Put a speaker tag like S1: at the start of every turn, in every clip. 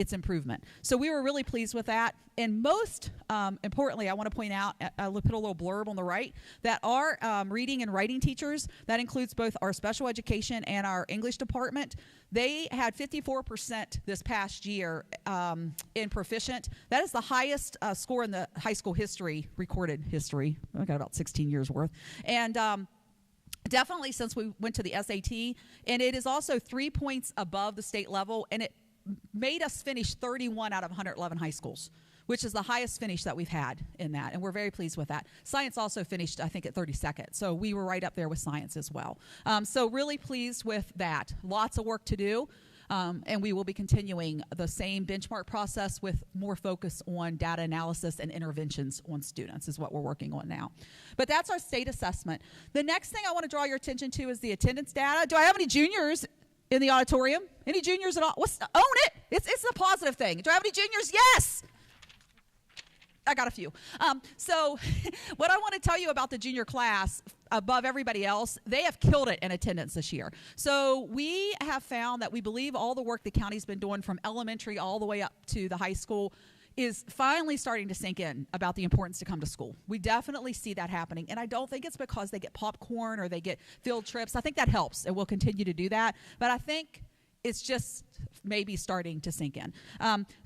S1: its improvement. So we were really pleased with that. And most importantly, I want to point out, I put a little blurb on the right, that our reading and writing teachers, that includes both our special education and our English department, they had 54% this past year in proficient. That is the highest score in the high school history, recorded history. I got about 16 years worth. And definitely since we went to the SAT, and it is also 3 points above the state level, and it made us finish 31 out of 111 high schools, which is the highest finish that we've had in that, and we're very pleased with that. Science also finished, I think, at 32nd, so we were right up there with science as well. So really pleased with that. Lots of work to do, and we will be continuing the same benchmark process with more focus on data analysis and interventions on students is what we're working on now. But that's our state assessment. The next thing I want to draw your attention to is the attendance data. Do I have any juniors in the auditorium? Any juniors at all? Own it. It's a positive thing. Do I have any juniors? Yes. I got a few. So what I want to tell you about the junior class, above everybody else, they have killed it in attendance this year. So we have found that we believe all the work the county's been doing from elementary all the way up to the high school is finally starting to sink in about the importance to come to school. We definitely see that happening, and I don't think it's because they get popcorn or they get field trips. I think that helps, and we'll continue to do that, but I think it's just maybe starting to sink in.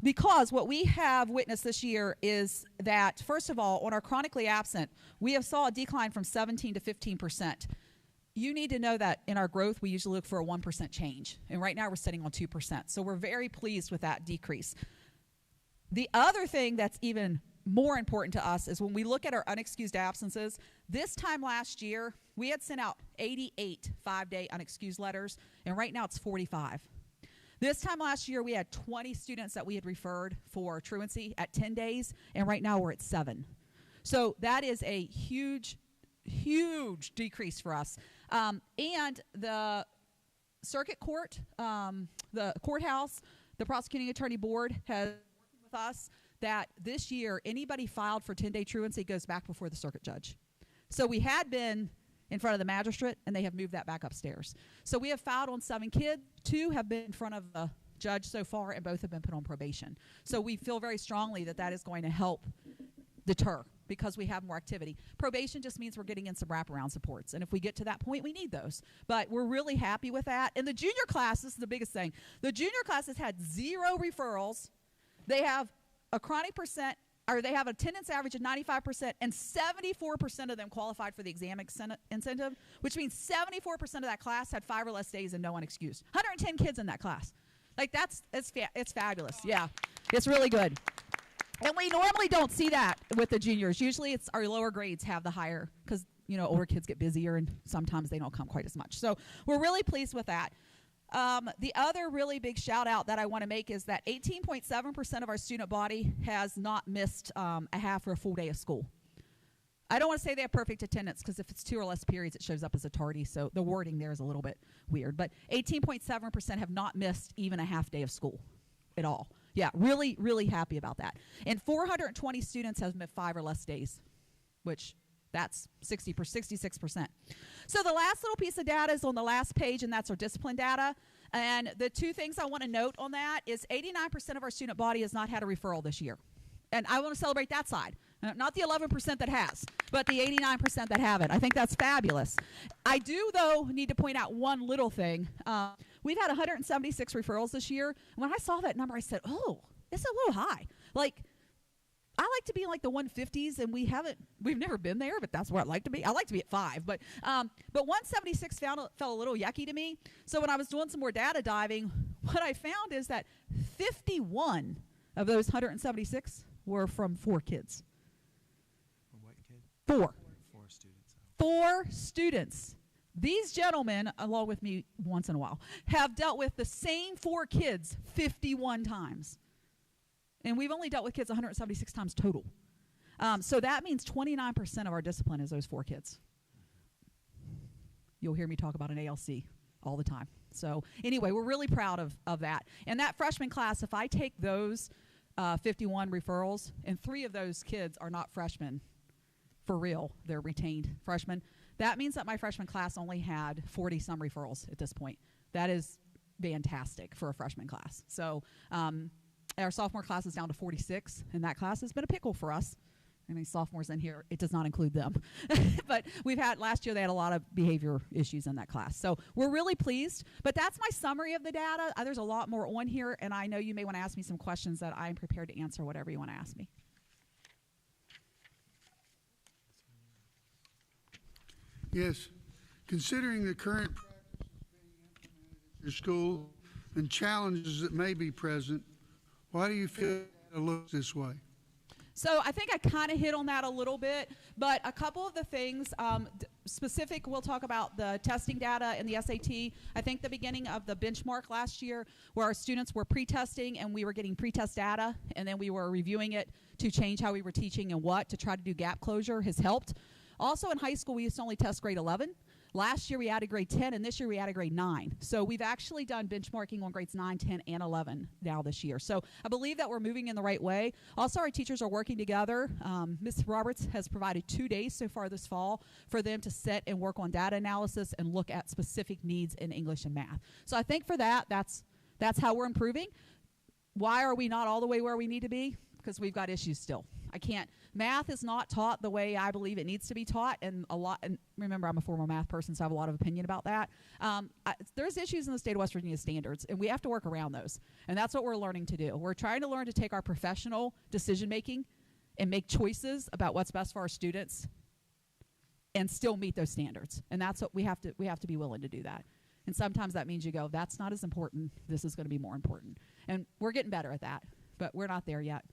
S1: Because what we have witnessed this year is that, first of all, on our chronically absent, we have saw a decline from 17 to 15%. You need to know that in our growth, we usually look for a 1% change, and right now we're sitting on 2%, so we're very pleased with that decrease. The other thing that's even more important to us is when we look at our unexcused absences, this time last year, we had sent out 88 5-day unexcused letters, and right now it's 45. This time last year, we had 20 students that we had referred for truancy at 10 days, and right now we're at 7. So that is a huge, huge decrease for us. And the circuit court, the courthouse, the prosecuting attorney board has us that this year anybody filed for 10-day truancy goes back before the circuit judge. So we had been in front of the magistrate, and they have moved that back upstairs. So we have filed on 7 kids. 2 have been in front of the judge so far, and both have been put on probation. So we feel very strongly that that is going to help deter because we have more activity. Probation just means we're getting in some wraparound supports, and if we get to that point, we need those. But we're really happy with that. And the junior class, this is the biggest thing. The junior class has had 0 referrals. They have a chronic percent, or they have attendance average of 95%, and 74% of them qualified for the exam incentive, which means 74% of that class had 5 or less days and no unexcused. 110 kids in that class. Like it's fabulous. Yeah, it's really good. And we normally don't see that with the juniors. Usually it's our lower grades have the higher because, you know, older kids get busier and sometimes they don't come quite as much. So we're really pleased with that. The other really big shout out that I want to make is that 18.7% of our student body has not missed a half or a full day of school. I don't want to say they have perfect attendance because if it's 2 or less periods, it shows up as a tardy, so the wording there is a little bit weird. But 18.7% have not missed even a half day of school at all. Yeah, really, really happy about that. And 420 students have missed 5 or less days, which that's 66%. So the last little piece of data is on the last page, and that's our discipline data. And the 2 things I want to note on that is 89% of our student body has not had a referral this year. And I want to celebrate that side. Not the 11% that has, but the 89% that haven't. I think that's fabulous. I do, though, need to point out one little thing. We've had 176 referrals this year. When I saw that number, I said, oh, it's a little high. Like, I like to be in like the 150s, and we've never been there, but that's where I'd like to be. I like to be at 5, but 176 felt a little yucky to me. So when I was doing some more data diving, what I found is that 51 of those 176 were from 4 kids.
S2: What kid?
S1: 4.
S2: 4 students.
S1: 4 students. These gentlemen, along with me once in a while, have dealt with the same 4 kids 51 times. And we've only dealt with kids 176 times total. So that means 29% of our discipline is those 4 kids. You'll hear me talk about an ALC all the time. So anyway, we're really proud of that. And that freshman class, if I take those 51 referrals, and 3 of those kids are not freshmen for real, they're retained freshmen, that means that my freshman class only had 40-some referrals at this point. That is fantastic for a freshman class. So our sophomore class is down to 46, and that class has been a pickle for us. Any sophomores in here, it does not include them. But last year they had a lot of behavior issues in that class. So we're really pleased. But that's my summary of the data. There's a lot more on here, and I know you may want to ask me some questions that I'm prepared to answer whatever you want to ask me.
S3: Yes. Considering the current practices being implemented at your school and challenges that may be present, why do you feel it looks this way?
S1: So I think I kind of hit on that a little bit, but a couple of the things specific, we'll talk about the testing data and the SAT. I think the beginning of the benchmark last year where our students were pre-testing and we were getting pre-test data and then we were reviewing it to change how we were teaching and what to try to do gap closure has helped. Also in high school, we used to only test grade 11. Last year we added grade 10, and this year we added grade 9. So we've actually done benchmarking on grades 9, 10, and 11 now this year. So I believe that we're moving in the right way. Also, our teachers are working together. Ms. Roberts has provided 2 days so far this fall for them to sit and work on data analysis and look at specific needs in English and math. So I think for that, that's how we're improving. Why are we not all the way where we need to be? Because we've got issues still. Math is not taught the way I believe it needs to be taught, and remember, I'm a former math person, so I have a lot of opinion about that. There's issues in the state of West Virginia standards, and we have to work around those, and that's what we're learning to do. We're trying to learn to take our professional decision-making and make choices about what's best for our students and still meet those standards, and that's what we have to be willing to do that. And sometimes that means you go, that's not as important, this is going to be more important. And we're getting better at that, but we're not there yet.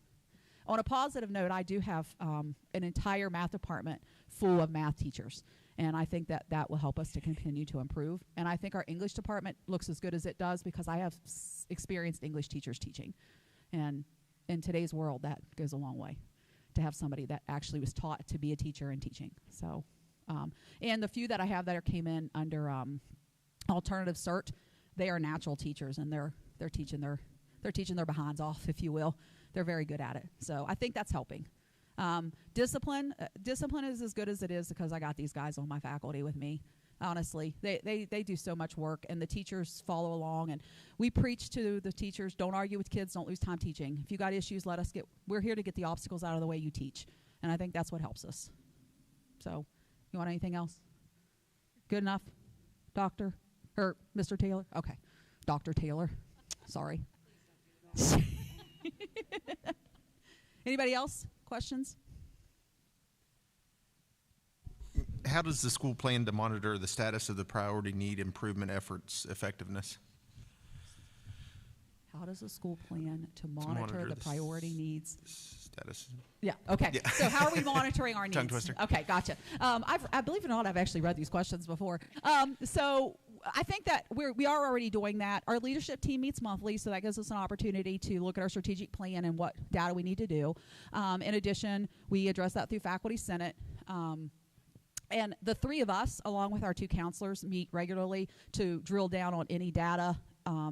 S1: On a positive note, I do have an entire math department full of math teachers, and I think that will help us to continue to improve. And I think our English department looks as good as it does because I have experienced English teachers teaching. And in today's world, that goes a long way to have somebody that actually was taught to be a teacher and teaching. So, and the few that I have that came in under alternative cert, they are natural teachers, and they're teaching their behinds off, if you will. They're very good at it. So I think that's helping. Discipline is as good as it is because I got these guys on my faculty with me. Honestly, they do so much work, and the teachers follow along. And we preach to the teachers: don't argue with kids, don't lose time teaching. If you got issues, we're here to get the obstacles out of the way you teach. And I think that's what helps us. So, you want anything else? Good enough, Doctor or Mr. Taylor? Okay, Dr. Taylor. Sorry. Anybody else? Questions?
S4: How does the school plan to monitor the status of the priority need improvement efforts effectiveness?
S1: How does the school plan to monitor the priority needs?
S4: Status.
S1: Yeah, okay. Yeah. So how are we monitoring our needs?
S4: Tongue twister.
S1: Okay, gotcha. I believe it or not, I've actually read these questions before. So I think that we are already doing that. Our leadership team meets monthly, so that gives us an opportunity to look at our strategic plan and what data we need to do. In addition, we address that through Faculty Senate. And the three of us, along with our 2 counselors, meet regularly to drill down on any data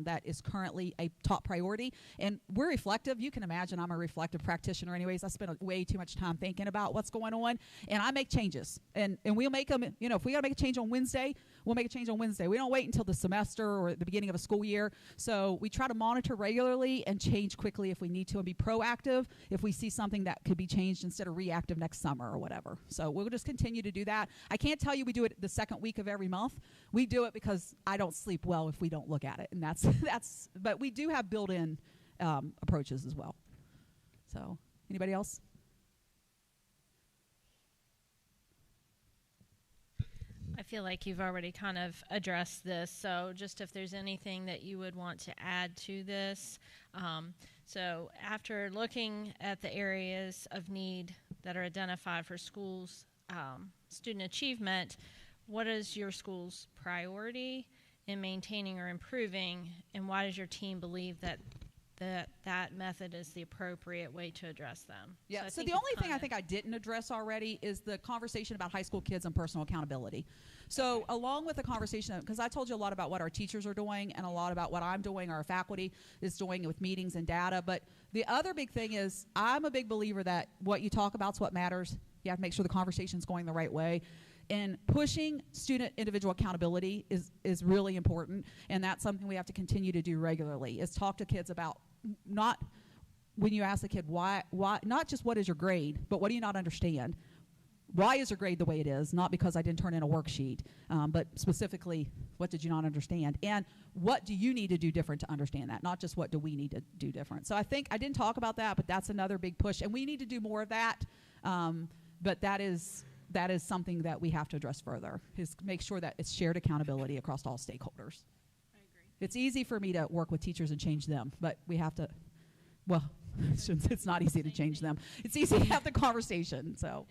S1: that is currently a top priority. And we're reflective. You can imagine I'm a reflective practitioner anyways. I spend way too much time thinking about what's going on, and I make changes. And we'll make them, if we got to make a change on Wednesday, we'll make a change on Wednesday. We don't wait until the semester or the beginning of a school year. So we try to monitor regularly and change quickly if we need to, and be proactive if we see something that could be changed instead of reactive next summer or whatever. So we'll just continue to do that. I can't tell you we do it the second week of every month. We do it because I don't sleep well if we don't look at it, and but we do have built-in approaches as well. So anybody else?
S5: I feel like you've already kind of addressed this, so just if there's anything that you would want to add to this. So after looking at the areas of need that are identified for schools' student achievement, what is your school's priority in maintaining or improving, and why does your team believe that method is the appropriate way to address them?
S1: Yeah, so the only thing I think I didn't address already is the conversation about high school kids and personal accountability. So along with the conversation, because I told you a lot about what our teachers are doing and a lot about what I'm doing, our faculty is doing with meetings and data, but the other big thing is I'm a big believer that what you talk about is what matters. You have to make sure the conversation's going the right way. And pushing student individual accountability is really important, and that's something we have to continue to do regularly, is talk to kids about not when you ask the kid why, not just what is your grade, but what do you not understand? Why is your grade the way it is? Not because I didn't turn in a worksheet, but specifically, what did you not understand? And what do you need to do different to understand that? Not just what do we need to do different. So I think I didn't talk about that, but that's another big push. And we need to do more of that. But that is something that we have to address further, is make sure that it's shared accountability across all stakeholders.
S5: I agree.
S1: It's easy for me to work with teachers and change them, but we have to, well, it's not easy to change them. It's easy to have the conversation, so.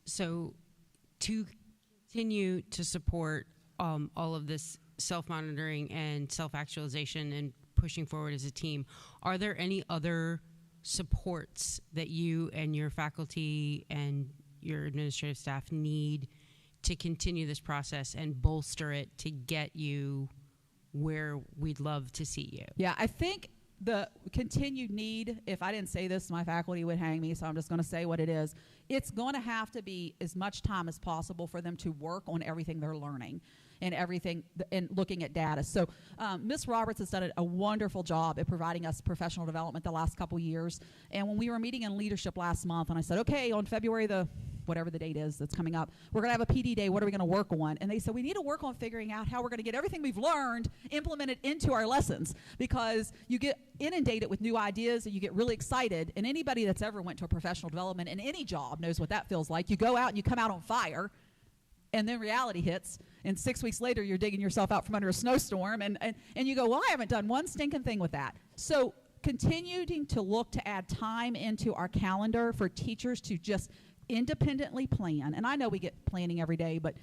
S6: So to continue to support all of this self-monitoring and self-actualization and pushing forward as a team, are there any other supports that you and your faculty and your administrative staff need to continue this process and bolster it to get you where we'd love to see you?
S1: Yeah, I think the continued need, if I didn't say this, my faculty would hang me, so I'm just going to say what it is. It's going to have to be as much time as possible for them to work on everything they're learning and everything and looking at data. So Ms. Roberts has done a wonderful job at providing us professional development the last couple years. And when we were meeting in leadership last month, and I said, okay, on February whatever the date is that's coming up, we're going to have a PD day. What are we going to work on? And they said, we need to work on figuring out how we're going to get everything we've learned implemented into our lessons, because you get inundated with new ideas and you get really excited. And anybody that's ever went to a professional development in any job knows what that feels like. You go out and you come out on fire, and then reality hits, and 6 weeks later you're digging yourself out from under a snowstorm, and you go, well, I haven't done one stinking thing with that. So continuing to look to add time into our calendar for teachers to just independently plan. And I know we get planning every day, but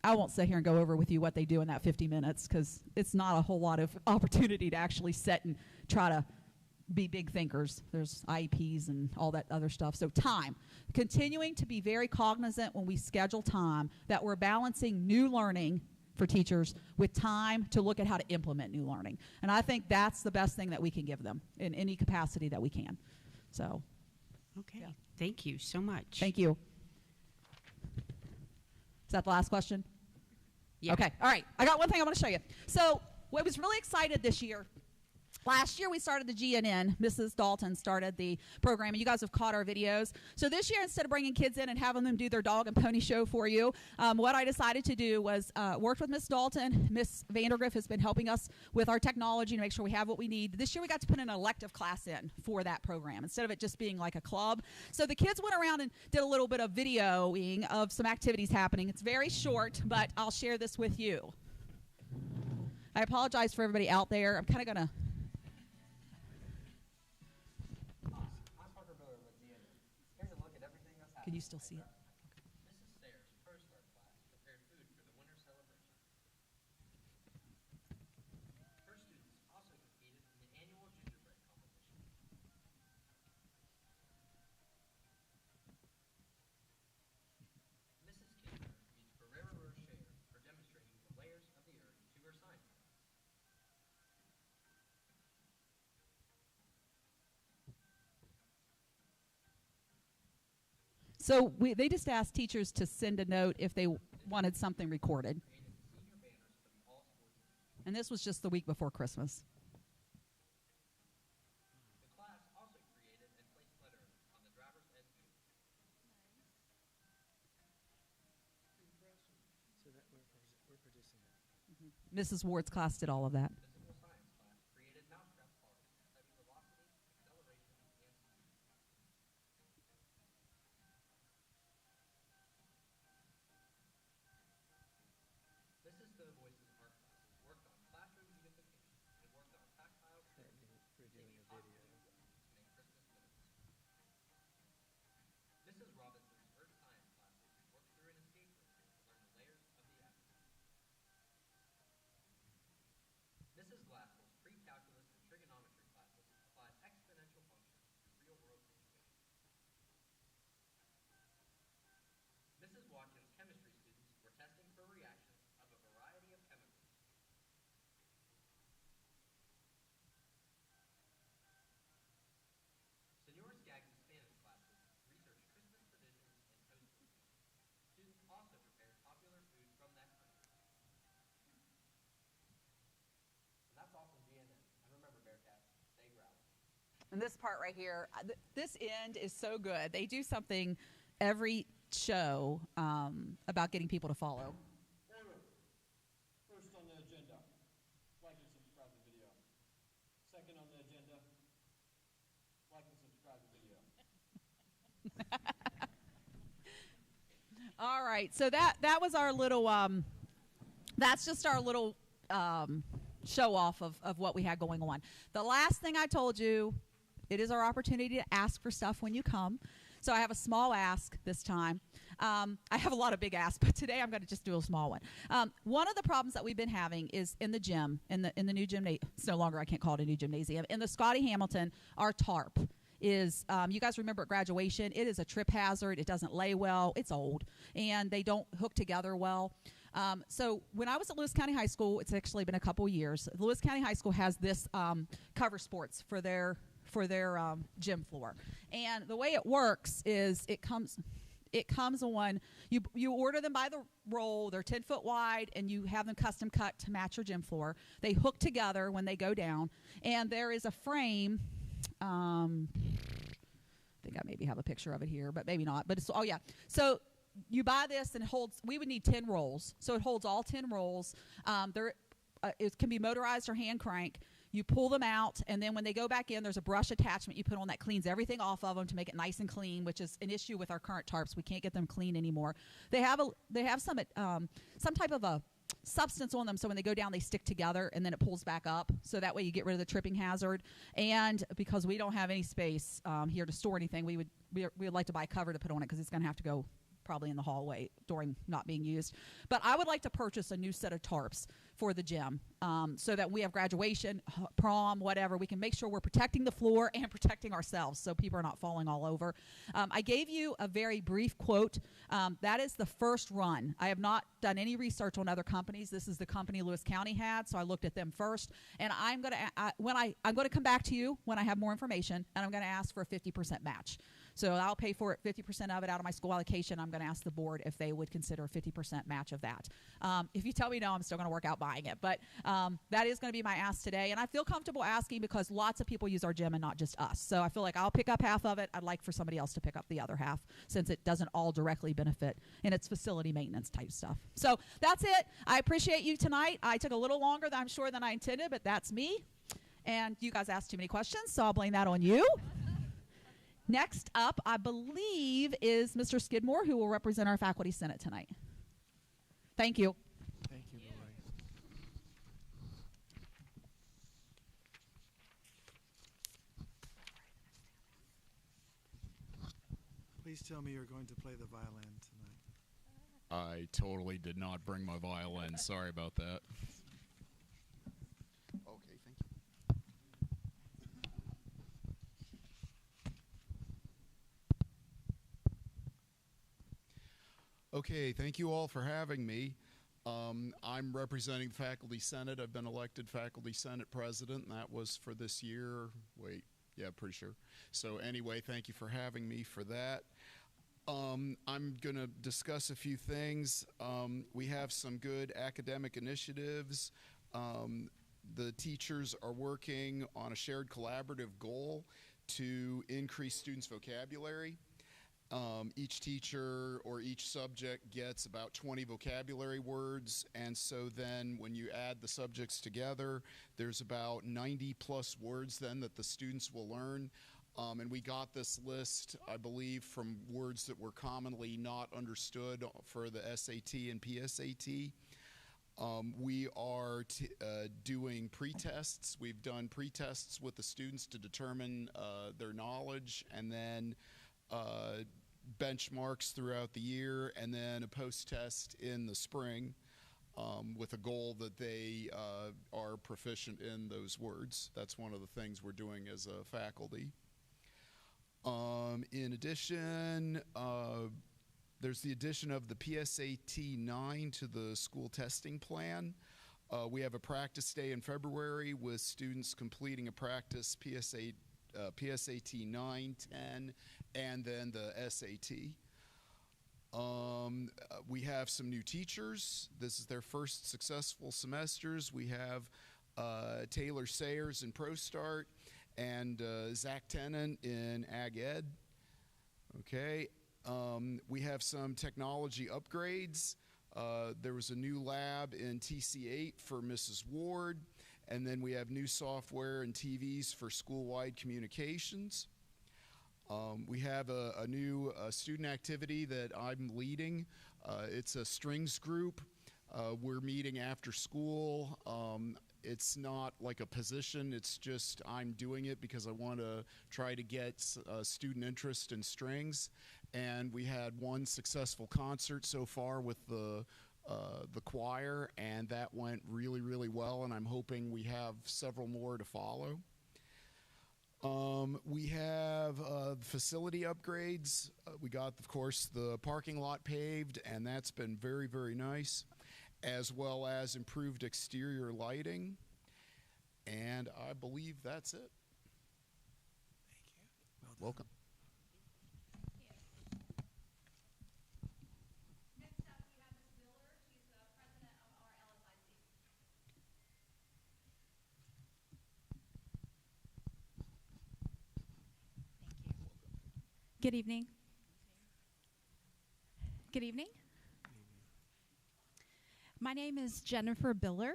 S1: I won't sit here and go over with you what they do in that 50 minutes, because it's not a whole lot of opportunity to actually sit and try to be big thinkers. There's IEPs and all that other stuff. So time. Continuing to be very cognizant when we schedule time that we're balancing new learning for teachers with time to look at how to implement new learning. And I think that's the best thing that we can give them in any capacity that we can. So.
S6: Okay.
S1: Yeah.
S6: Thank you so much.
S1: Thank you. Is that the last question?
S6: Yeah.
S1: Okay. All right. I got one thing I want to show you. So I was really excited this year. Last year we started the GNN. Mrs. Dalton started the program, and you guys have caught our videos. So this year, instead of bringing kids in and having them do their dog and pony show for you, what I decided to do was work with Miss Dalton. Miss Vandergriff has been helping us with our technology to make sure we have what we need. This year we got to put an elective class in for that program instead of it just being like a club. So the kids went around and did a little bit of videoing of some activities happening. It's very short, but I'll share this with you. I apologize for everybody out there. I'm kind of going to... Can you still see it?
S7: Mrs. Sayers' first art class prepared food for the winter celebration. Her students also competed in the annual gingerbread competition. Mrs. Kitchener used Ferrero Rocher for demonstrating the layers of the earth to her science class.
S1: So they just asked teachers to send a note if they wanted something recorded. And this was just the week before Christmas.
S7: The class also created and placed letters on the driver's ed booth.
S2: So that we're producing that.
S1: Mrs. Ward's class did all of that.
S7: Physical science class created mousetrap cards to study velocity, acceleration, and speed. Mrs. Doughboy's art classes worked on classroom beautification and worked on tactile skills,
S2: We're doing a video.
S7: to make Christmas notes. Mrs. Robinson's earth science classes worked through an escape room to learn the layers of the atmosphere.
S1: And this part right here, this end is so good. They do something every show about getting people to follow.
S8: First on the agenda, like and subscribe to the video. Second on the agenda, like and subscribe to the video.
S1: All right, so that was our little that's just our little show off of what we had going on. The last thing I told you, it is our opportunity to ask for stuff when you come. So I have a small ask this time. I have a lot of big asks, but today I'm going to just do a small one. One of the problems that we've been having is in the gym, in the new gymnasium. It's no longer, I can't call it a new gymnasium. In the Scotty Hamilton, our tarp is, you guys remember at graduation, it is a trip hazard. It doesn't lay well. It's old, and they don't hook together well. So when I was at Lewis County High School, it's actually been a couple years. Lewis County High School has this cover sports for their gym floor, and the way it works is it comes on, you order them by the roll. They're 10 foot wide, and you have them custom cut to match your gym floor. They hook together when they go down, and there is a frame. I think I maybe have a picture of it here, but maybe not. But it's, oh yeah. So you buy this, and it holds, we would need 10 rolls. So it holds all 10 rolls. It can be motorized or hand crank. You pull them out, and then when they go back in, there's a brush attachment you put on that cleans everything off of them to make it nice and clean, which is an issue with our current tarps. We can't get them clean anymore. They have some type of a substance on them, so when they go down, they stick together, and then it pulls back up. So that way you get rid of the tripping hazard. And because we don't have any space here to store anything, we would like to buy a cover to put on it, because it's going to have to go probably in the hallway during not being used. But I would like to purchase a new set of tarps for the gym, so that we have graduation, prom, whatever, we can make sure we're protecting the floor and protecting ourselves so people are not falling all over. I gave you a very brief quote. That is the first run. I have not done any research on other companies. This is the company Lewis County had, so I looked at them first. And I'm going to come back to you when I have more information, and I'm going to ask for a 50% match. So I'll pay for it, 50% of it out of my school allocation. I'm going to ask the board if they would consider a 50% match of that. If you tell me no, I'm still going to work out buying it. But that is going to be my ask today. And I feel comfortable asking because lots of people use our gym and not just us. So I feel like I'll pick up half of it. I'd like for somebody else to pick up the other half, since it doesn't all directly benefit, and it's facility maintenance type stuff. So that's it. I appreciate you tonight. I took a little longer than I'm sure than I intended, but that's me. And you guys asked too many questions, so I'll blame that on you. Next up, I believe, is Mr. Skidmore, who will represent our Faculty Senate tonight. Thank you.
S2: Thank you, BOE. Please tell me you're going to play the violin tonight.
S9: I totally did not bring my violin. Sorry about that.
S4: Okay, thank you.
S9: Okay, thank you all for having me. I'm representing the Faculty Senate. I've been elected Faculty Senate President, and that was for this year. Wait, yeah, pretty sure. So anyway, thank you for having me for that. I'm going to discuss a few things. We have some good academic initiatives. The teachers are working on a shared collaborative goal to increase students' vocabulary. Each teacher or each subject gets about 20 vocabulary words, and so then when you add the subjects together, there's about 90 plus words then that the students will learn. And we got this list, I believe, from words that were commonly not understood for the SAT and PSAT. We are doing pre-tests. We've done pre-tests with the students to determine their knowledge, and then benchmarks throughout the year, and then a post-test in the spring with a goal that they are proficient in those words. That's one of the things we're doing as a faculty. In addition, there's the addition of the PSAT 9 to the school testing plan. We have a practice day in February with students completing a practice PSAT 9, 10, and then the SAT. We have some new teachers. This is their first successful semesters. We have Taylor Sayers in ProStart, and Zach Tennant in Ag Ed. Okay. We have some technology upgrades. There was a new lab in TC8 for Mrs. Ward, and then we have new software and TVs for school-wide communications. We have a new student activity that I'm leading. It's a strings group. We're meeting after school. It's not like a position, it's just I'm doing it because I want to try to get student interest in strings. And we had one successful concert so far with the choir, and that went really, really well, and I'm hoping we have several more to follow. We have facility upgrades. We got, of course, the parking lot paved, and that's been very, very nice, as well as improved exterior lighting. And I believe that's it.
S2: Thank you. Well done.
S9: Welcome.
S1: Next up, we have Ms. Miller. She's the president of our LSIC.
S10: Good evening. Good evening. My name is Jennifer Biller,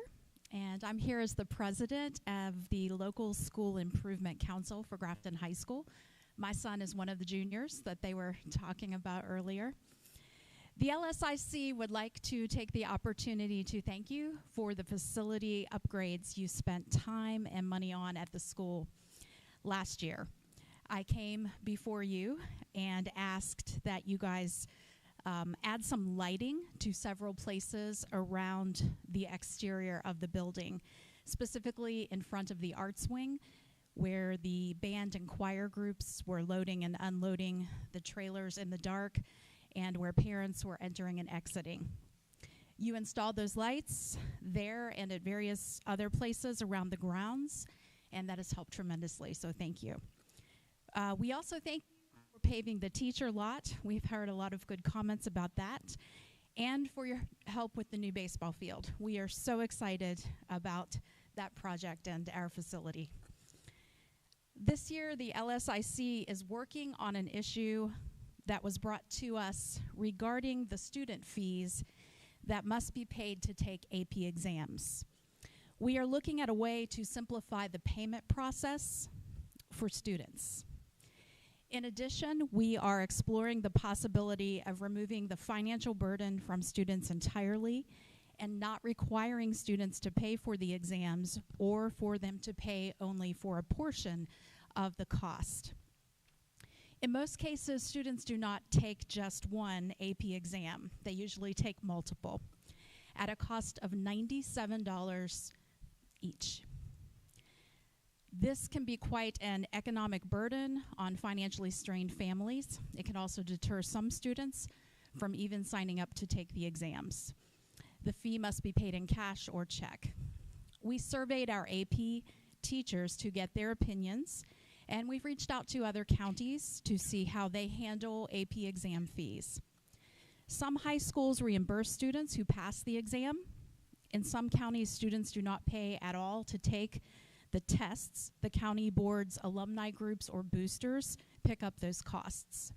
S10: and I'm here as the president of the local school improvement council for Grafton High School. My son is one of the juniors that they were talking about earlier. The LSIC would like to take the opportunity to thank you for the facility upgrades you spent time and money on at the school last year. I came before you and asked that you guys add some lighting to several places around the exterior of the building, specifically in front of the arts wing, where the band and choir groups were loading and unloading the trailers in the dark, and where parents were entering and exiting. You installed those lights there and at various other places around the grounds, and that has helped tremendously, so thank you. We also thank you for paving the teacher lot. We've heard a lot of good comments about that, and for your help with the new baseball field. We are so excited about that project and our facility. This year, the LSIC is working on an issue that was brought to us regarding the student fees that must be paid to take AP exams. We are looking at a way to simplify the payment process for students. In addition, we are exploring the possibility of removing the financial burden from students entirely and not requiring students to pay for the exams or for them to pay only for a portion of the cost. In most cases, students do not take just one AP exam. They usually take multiple at a cost of $97 each. This can be quite an economic burden on financially strained families. It can also deter some students from even signing up to take the exams. The fee must be paid in cash or check. We surveyed our AP teachers to get their opinions, and we've reached out to other counties to see how they handle AP exam fees. Some high schools reimburse students who pass the exam. In some counties, students do not pay at all to take the tests. The county board's alumni groups or boosters pick up those costs.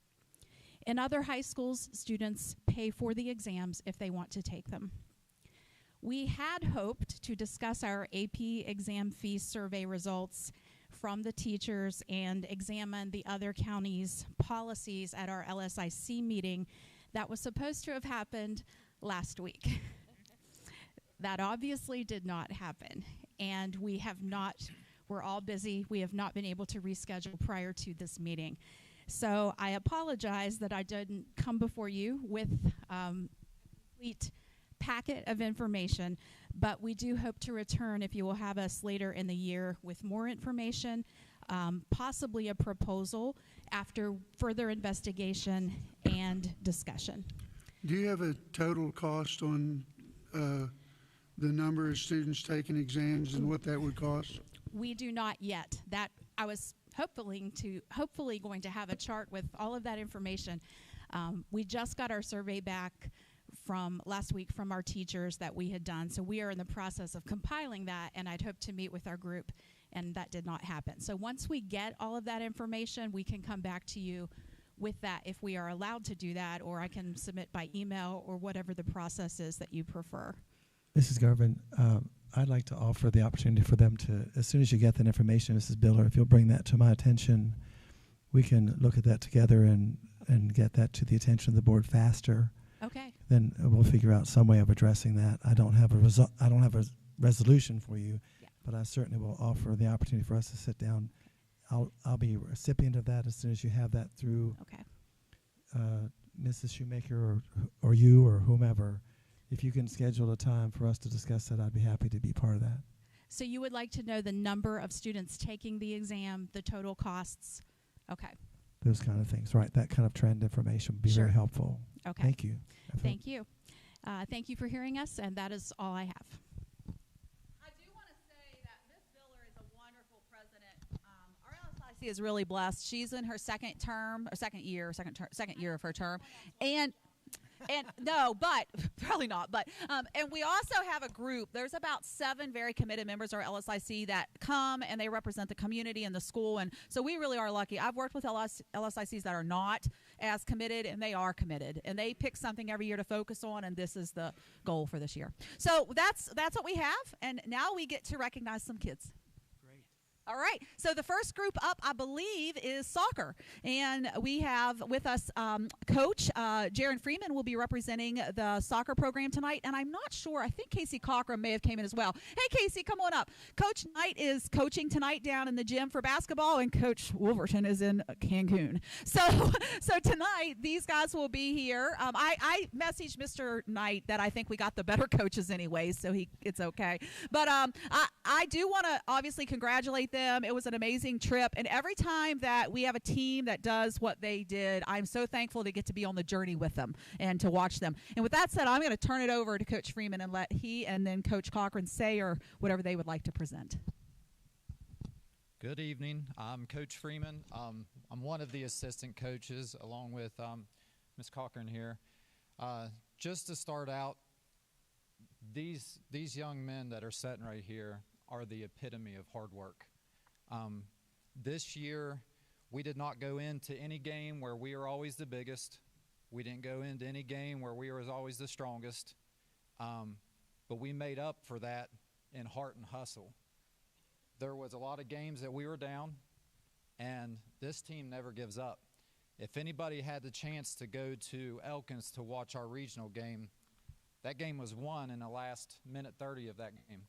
S10: In other high schools, students pay for the exams if they want to take them. We had hoped to discuss our AP exam fee survey results from the teachers and examine the other counties' policies at our LSIC meeting that was supposed to have happened last week. That obviously did not happen, and we're all busy. We have not been able to reschedule prior to this meeting. So I apologize that I didn't come before you with a complete packet of information, but we do hope to return if you will have us later in the year with more information, possibly a proposal after further investigation and discussion.
S3: Do you have a total cost on the number of students taking exams and what that would cost?
S10: We do not yet. That I was hopefully going to have a chart with all of that information. We just got our survey back from last week from our teachers that we had done, so we are in the process of compiling that, and I'd hope to meet with our group and that did not happen. So once we get all of that information, we can come back to you with that if we are allowed to do that, or I can submit by email or whatever the process is that you prefer.
S11: Mrs. Garvin, I'd like to offer the opportunity for them to, as soon as you get that information, Mrs. Biller, if you'll bring that to my attention, we can look at that together and get that to the attention of the board faster.
S10: Okay.
S11: Then we'll figure out some way of addressing that. I don't have a resolution for you, but I certainly will offer the opportunity for us to sit down. I'll be a recipient of that as soon as you have that through Mrs. Shoemaker or you or whomever. If you can schedule a time for us to discuss that, I'd be happy to be part of that.
S10: So you would like to know the number of students taking the exam, the total costs? Okay.
S11: Those kind of things, right? That kind of trend information would be very helpful.
S10: Okay.
S11: Thank you.
S10: Thank you. Thank you for hearing us, and that is all I have.
S1: I do want to say that Ms. Biller is a wonderful president. Our LSIC is really blessed. She's in her second year of her term, and no, but probably not. But and we also have a group. There's about 7 very committed members of our LSIC that come and they represent the community and the school, and so we really are lucky. I've worked with LSICs that are not as committed, and they are committed, and they pick something every year to focus on, and this is the goal for this year. So that's what we have, and now we get to recognize some kids. All right, so the first group up, I believe, is soccer. And we have with us Coach Jaron Freeman will be representing the soccer program tonight. And I'm not sure, I think Casey Cochran may have came in as well. Hey, Casey, come on up. Coach Knight is coaching tonight down in the gym for basketball, and Coach Wolverton is in Cancun. So tonight, these guys will be here. I messaged Mr. Knight that I think we got the better coaches anyway, so it's okay. But I do want to obviously congratulate them. It was an amazing trip, and every time that we have a team that does what they did, I'm so thankful to get to be on the journey with them and to watch them. And with that said, I'm going to turn it over to Coach Freeman and let he and then Coach Cochran say or whatever they would like to present.
S12: Good evening. I'm Coach Freeman. I'm one of the assistant coaches along with Ms. Cochran here. Just to start out, these young men that are sitting right here are the epitome of hard work. This year, we did not go into any game where we are always the biggest. We didn't go into any game where we were always the strongest. But we made up for that in heart and hustle. There was a lot of games that we were down, and this team never gives up. If anybody had the chance to go to Elkins to watch our regional game, that game was won in the last minute 30 of that game.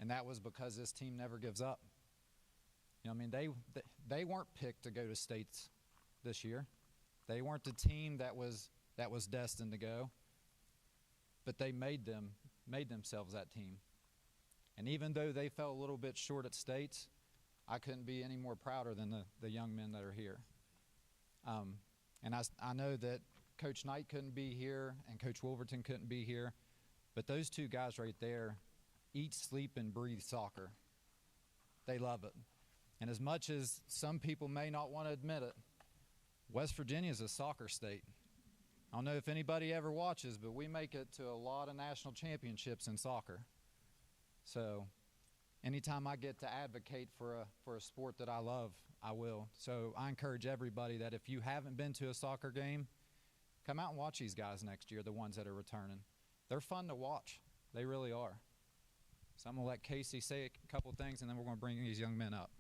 S12: And that was because this team never gives up. You know, I mean, they weren't picked to go to states this year. They weren't the team that was destined to go. But they made themselves that team. And even though they fell a little bit short at states, I couldn't be any more prouder than the young men that are here. And I know that Coach Knight couldn't be here and Coach Wolverton couldn't be here, but those two guys right there eat, sleep, and breathe soccer. They love it. And as much as some people may not want to admit it, West Virginia is a soccer state. I don't know if anybody ever watches, but we make it to a lot of national championships in soccer. So anytime I get to advocate for a sport that I love, I will. So I encourage everybody that if you haven't been to a soccer game, come out and watch these guys next year, the ones that are returning. They're fun to watch. They really are. So I'm going to let Casey say a couple of things, and then we're going to bring these young men up.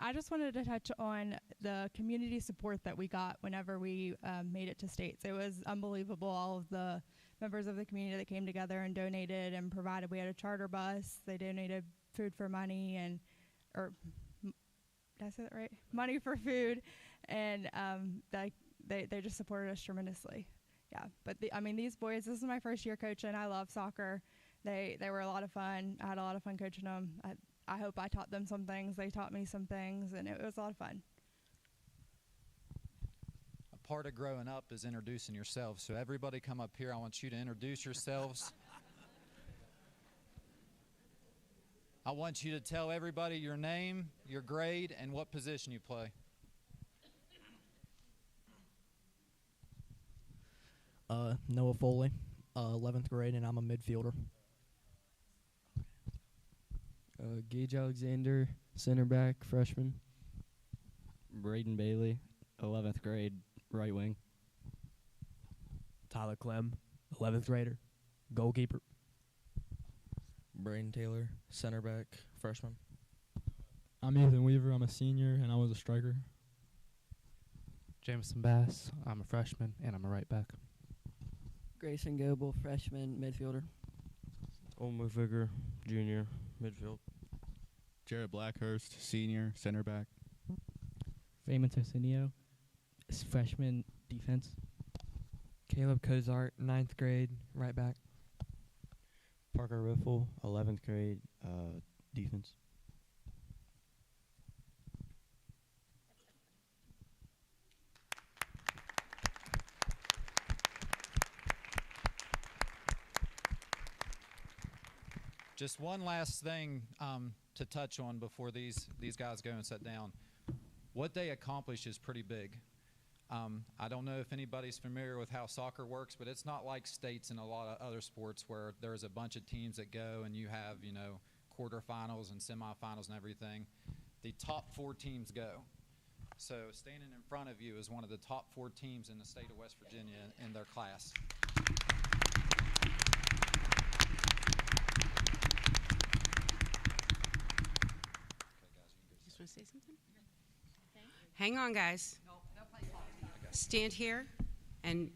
S13: I just wanted to touch on the community support that we got whenever we made it to states. It was unbelievable, all of the members of the community that came together and donated and provided. We had a charter bus. They donated food for money did I say that right? Money for food, and they just supported us tremendously. Yeah, but these boys, this is my first year coaching. I love soccer. They were a lot of fun. I had a lot of fun coaching them. I hope I taught them some things. They taught me some things, and it was a lot of fun.
S12: A part of growing up is introducing yourselves. So everybody come up here. I want you to introduce yourselves. I want you to tell everybody your name, your grade, and what position you play.
S14: Noah Foley, 11th grade, and I'm a midfielder. Gage Alexander, center back, freshman.
S15: Braden Bailey, 11th grade, right wing.
S16: Tyler Clem, 11th grader, goalkeeper.
S17: Braden Taylor, center back, freshman.
S18: I'm Ethan Weaver. I'm a senior, and I was a striker.
S19: Jameson Bass. I'm a freshman, and I'm a right back.
S20: Grayson Goebel, freshman, midfielder.
S17: Olmer Vigor, junior, midfield.
S21: Jared Blackhurst, senior, center back.
S22: Raymond Tosinio, freshman, defense.
S23: Caleb Cozart, 9th grade, right back.
S24: Parker Riffle, 11th grade, defense.
S12: Just one last thing to touch on before these guys go and sit down. What they accomplish is pretty big. I don't know if anybody's familiar with how soccer works, but it's not like states and a lot of other sports where there's a bunch of teams that go and you have, quarterfinals and semifinals and everything. The top 4 teams go. So standing in front of you is one of the top 4 teams in the state of West Virginia in their class.
S6: You just want to say something? Hang on, guys. Stand here and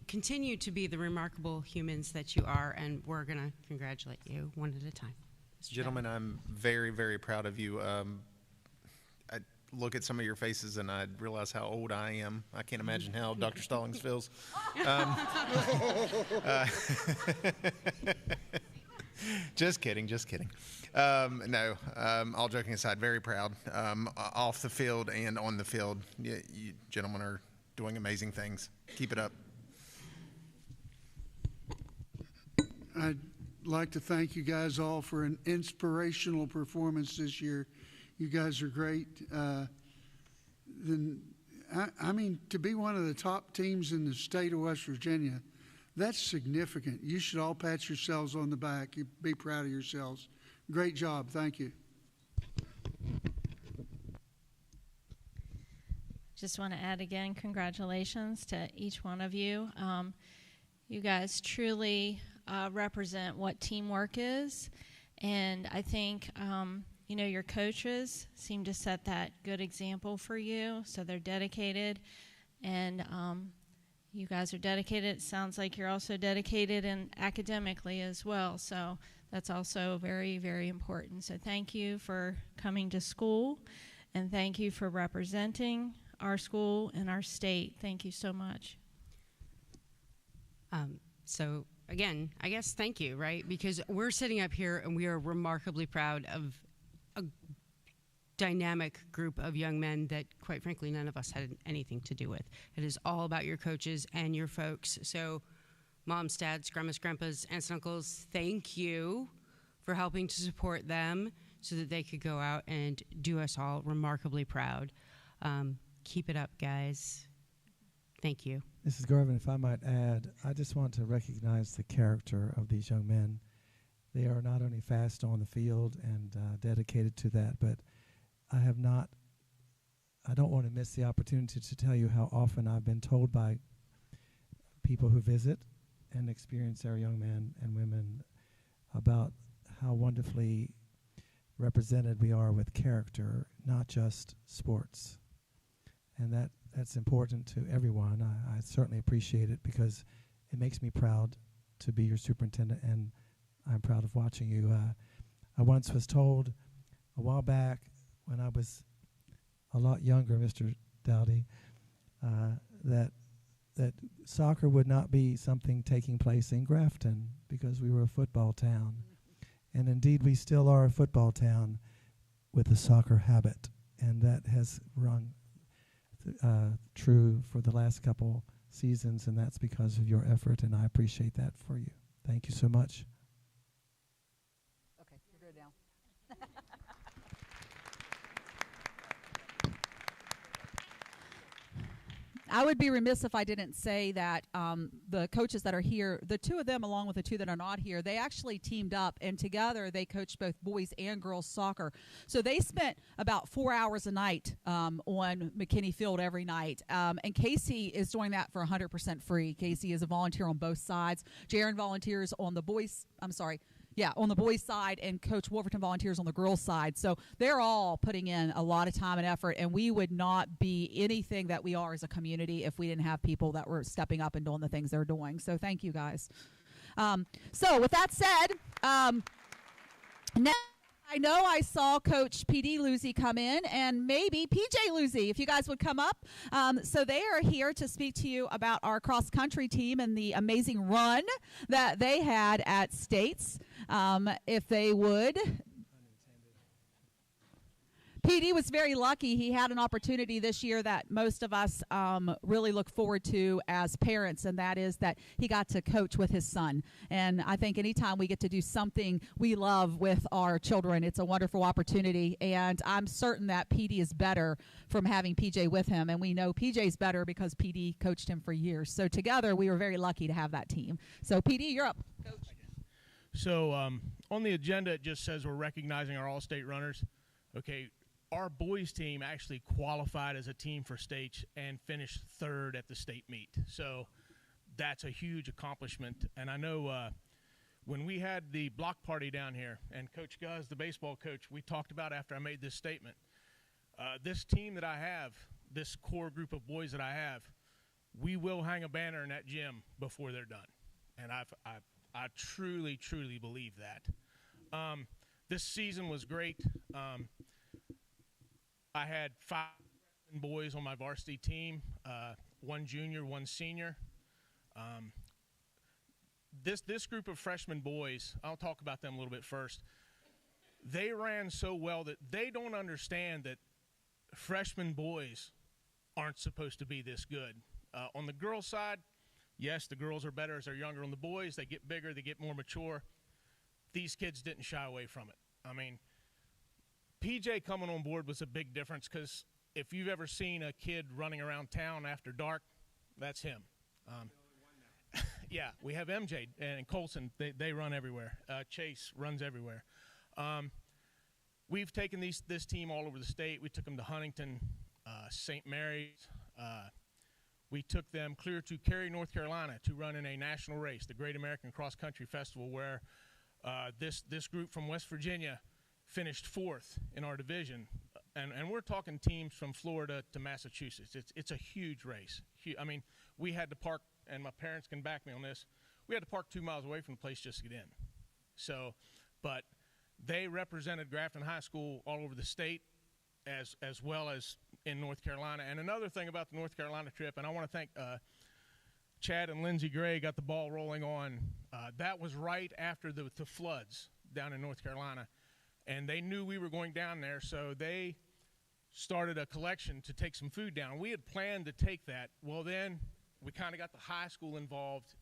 S6: continue to be the remarkable humans that you are, and we're going to congratulate you one at a time.
S4: Gentlemen, I'm very, very proud of you. I look at some of your faces and I realize how old I am. I can't imagine how Dr. Stallings feels. Just kidding, just kidding. No, all joking aside, very proud. Off the field and on the field, you gentlemen are doing amazing things. Keep it up.
S3: I'd like to thank you guys all for an inspirational performance this year. You guys are great. I mean, to be one of the top teams in the state of West Virginia, that's significant. You should all pat yourselves on the back. You be proud of yourselves. Great job. Thank you.
S5: Just want to add again, congratulations to each one of you. You guys truly represent what teamwork is, and I think your coaches seem to set that good example for you, so they're dedicated, and you guys are dedicated. It sounds like you're also dedicated and academically as well, so that's also very, very important. So thank you for coming to school, and thank you for representing our school and our state. Thank you so much.
S6: So again, I guess thank you, right? Because we're sitting up here and we are remarkably proud of a dynamic group of young men that, quite frankly, none of us had anything to do with. It is all about your coaches and your folks. So moms, dads, grandmas, grandpas, aunts and uncles, thank you for helping to support them so that they could go out and do us all remarkably proud. Keep it up, guys. Thank you.
S11: Mrs. Garvin, if I might add, I just want to recognize the character of these young men. They are not only fast on the field and dedicated to that, but I don't want to miss the opportunity to tell you how often I've been told by people who visit and experience our young men and women about how wonderfully represented we are with character, not just sports. And that's important to everyone. I certainly appreciate it because it makes me proud to be your superintendent, and I'm proud of watching you. I once was told a while back when I was a lot younger, Mr. Dowdy, that soccer would not be something taking place in Grafton because we were a football town. And indeed, we still are a football town with a soccer habit, and that has rung true for the last couple seasons, and that's because of your effort, and I appreciate that for you. Thank you so much.
S25: Okay, you're good now.
S1: I would be remiss if I didn't say that the coaches that are here, the two of them along with the two that are not here, they actually teamed up, and together they coached both boys and girls soccer. So they spent about 4 hours a night on McKinney Field every night. And Casey is doing that for 100% free. Casey is a volunteer on both sides. Jaron volunteers on the boys, on the boys' side, and Coach Wolverton volunteers on the girls' side. So they're all putting in a lot of time and effort, and we would not be anything that we are as a community if we didn't have people that were stepping up and doing the things they're doing. So thank you, guys. So with that said, now I know I saw Coach P.D. Lucy come in, and maybe P.J. Lucy, if you guys would come up. So they are here to speak to you about our cross-country team and the amazing run that they had at States. If they would. PD was very lucky. He had an opportunity this year that most of us really look forward to as parents, and that is that he got to coach with his son. And I think anytime we get to do something we love with our children, it's a wonderful opportunity. And I'm certain that PD is better from having PJ with him, and we know PJ's better because PD coached him for years. So together, we were very lucky to have that team. So PD, you're up, Coach.
S2: So on the agenda, it just says we're recognizing our all-state runners. Okay. Our boys team actually qualified as a team for states and finished third at the state meet. So that's a huge accomplishment. And I know when we had the block party down here, and Coach Guz, the baseball coach, we talked about after I made this statement, this team that I have, this core group of boys that I have, we will hang a banner in that gym before they're done. And I truly, truly believe that. This season was great. I had 5 boys on my varsity team, 1 junior, 1 senior. This group of freshman boys, I'll talk about them a little bit first. They ran so well that they don't understand that freshman boys aren't supposed to be this good. On the girls' side, yes, the girls are better as they're younger. On the boys, they get bigger, they get more mature. These kids didn't shy away from it. I mean, PJ coming on board was a big difference because if you've ever seen a kid running around town after dark, that's him. Yeah, we have MJ and Colson. They run everywhere. Chase runs everywhere. We've taken this team all over the state. We took them to Huntington, St. Mary's. We took them clear to Cary, North Carolina to run in a national race, the Great American Cross Country Festival, where this group from West Virginia finished 4th in our division, and we're talking teams from Florida to Massachusetts. It's a huge race. I mean, we had to park, and my parents can back me on this, we had to park 2 miles away from the place just to get in. So, but they represented Grafton High School all over the state as well as in North Carolina. And another thing about the North Carolina trip, and I want to thank Chad and Lindsey Gray got the ball rolling on, that was right after the floods down in North Carolina. And they knew we were going down there, so they started a collection to take some food down. We had planned to take that. Well, then we kind of got the high school involved.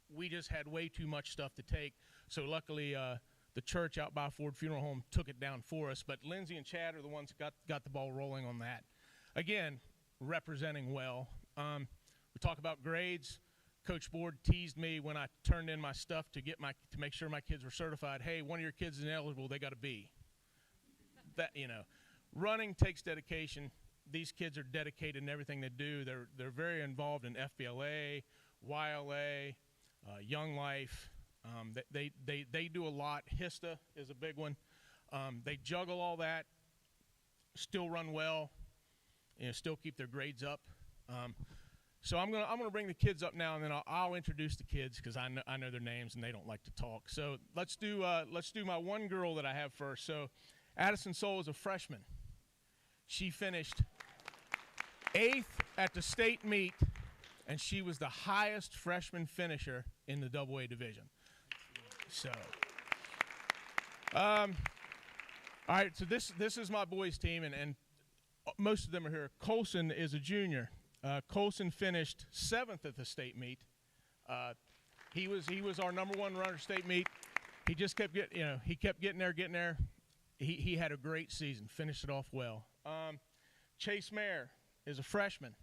S2: We just had way too much stuff to take. So luckily, the church out by Ford Funeral Home took it down for us. But Lindsay and Chad are the ones that got the ball rolling on that. Again, representing well. We talk about grades. Coach Board teased me when I turned in my stuff to make sure my kids were certified. Hey, one of your kids is ineligible, they got a B. That, running takes dedication. These kids are dedicated in everything they do. They're very involved in FBLA, YLA, Young Life. They do a lot. HISTA is a big one. They juggle all that, still run well, still keep their grades up. So I'm gonna bring the kids up now, and then I'll introduce the kids because I know their names and they don't like to talk. So let's do my one girl that I have first. So Addison Soul is a freshman. She finished 8th at the state meet, and she was the highest freshman finisher in the AA division. So, all right. So this is my boys team, and most of them are here. Colson is a junior. Colson finished 7th at the state meet. He was our #1 runner state meet. He just kept getting there. He had a great season, finished it off well. Chase Mayer is a freshman.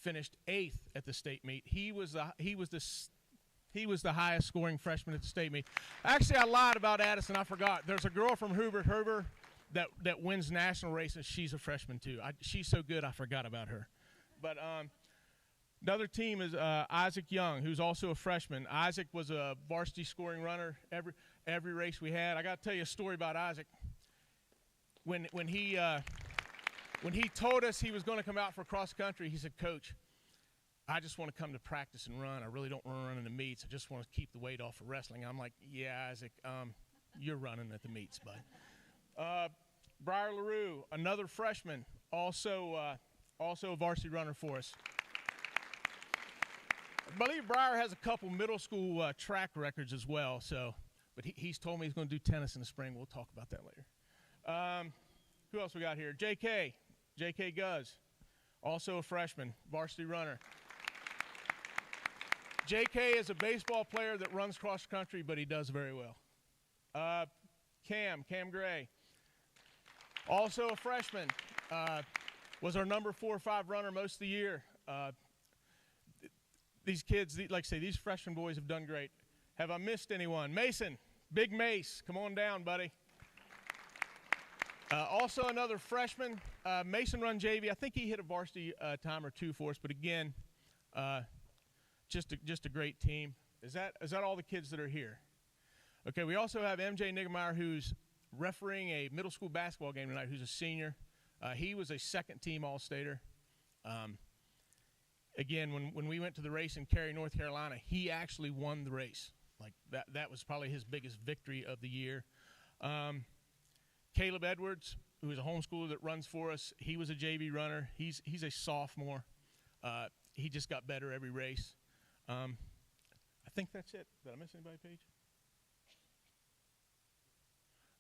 S2: finished 8th at the state meet. He was the highest scoring freshman at the state meet. Actually, I lied about Addison. I forgot. There's a girl from Hubert that wins national races. She's a freshman too. She's so good, I forgot about her. But another team is Isaac Young, who's also a freshman. Isaac was a varsity scoring runner every race we had. I got to tell you a story about Isaac. When he told us he was going to come out for cross country, he said, "Coach, I just want to come to practice and run. I really don't want to run in the meets. I just want to keep the weight off of wrestling." I'm like, "Yeah, Isaac, you're running at the meets, bud." Briar LaRue, another freshman, also a varsity runner for us. I believe Briar has a couple middle school track records as well. But he's told me he's going to do tennis in the spring. We'll talk about that later. Who else we got here? J.K. Guz, also a freshman, varsity runner. J.K. is a baseball player that runs cross country, but he does very well. Cam Gray, also a freshman, was our number 4 or 5 runner most of the year. These kids, like I say, these freshman boys have done great. Have I missed anyone? Mason, Big Mace, come on down, buddy. Also another freshman, Mason run JV. I think he hit a varsity time or 2 for us, but again, just a great team. Is that all the kids that are here? Okay, we also have MJ Niggemeyer, who's refereeing a middle school basketball game tonight, who's a senior. He was a second-team All-Stater. Again, when we went to the race in Cary, North Carolina, he actually won the race. Like that was probably his biggest victory of the year. Caleb Edwards, who is a homeschooler that runs for us, he was a JV runner. He's a sophomore. He just got better every race. I think that's it. Did I miss anybody, Paige?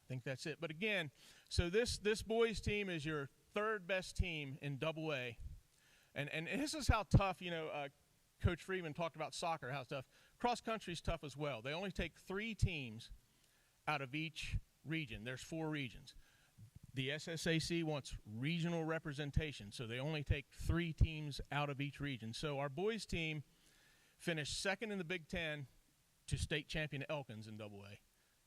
S2: I think that's it. But again, so this boys team is your 3rd best team in AA. And this is how tough, Coach Freeman talked about soccer, how tough. Cross country is tough as well. They only take 3 teams out of each region. There's 4 regions. The SSAC wants regional representation, so they only take 3 teams out of each region. So our boys team finished 2nd in the Big Ten to state champion Elkins in AA,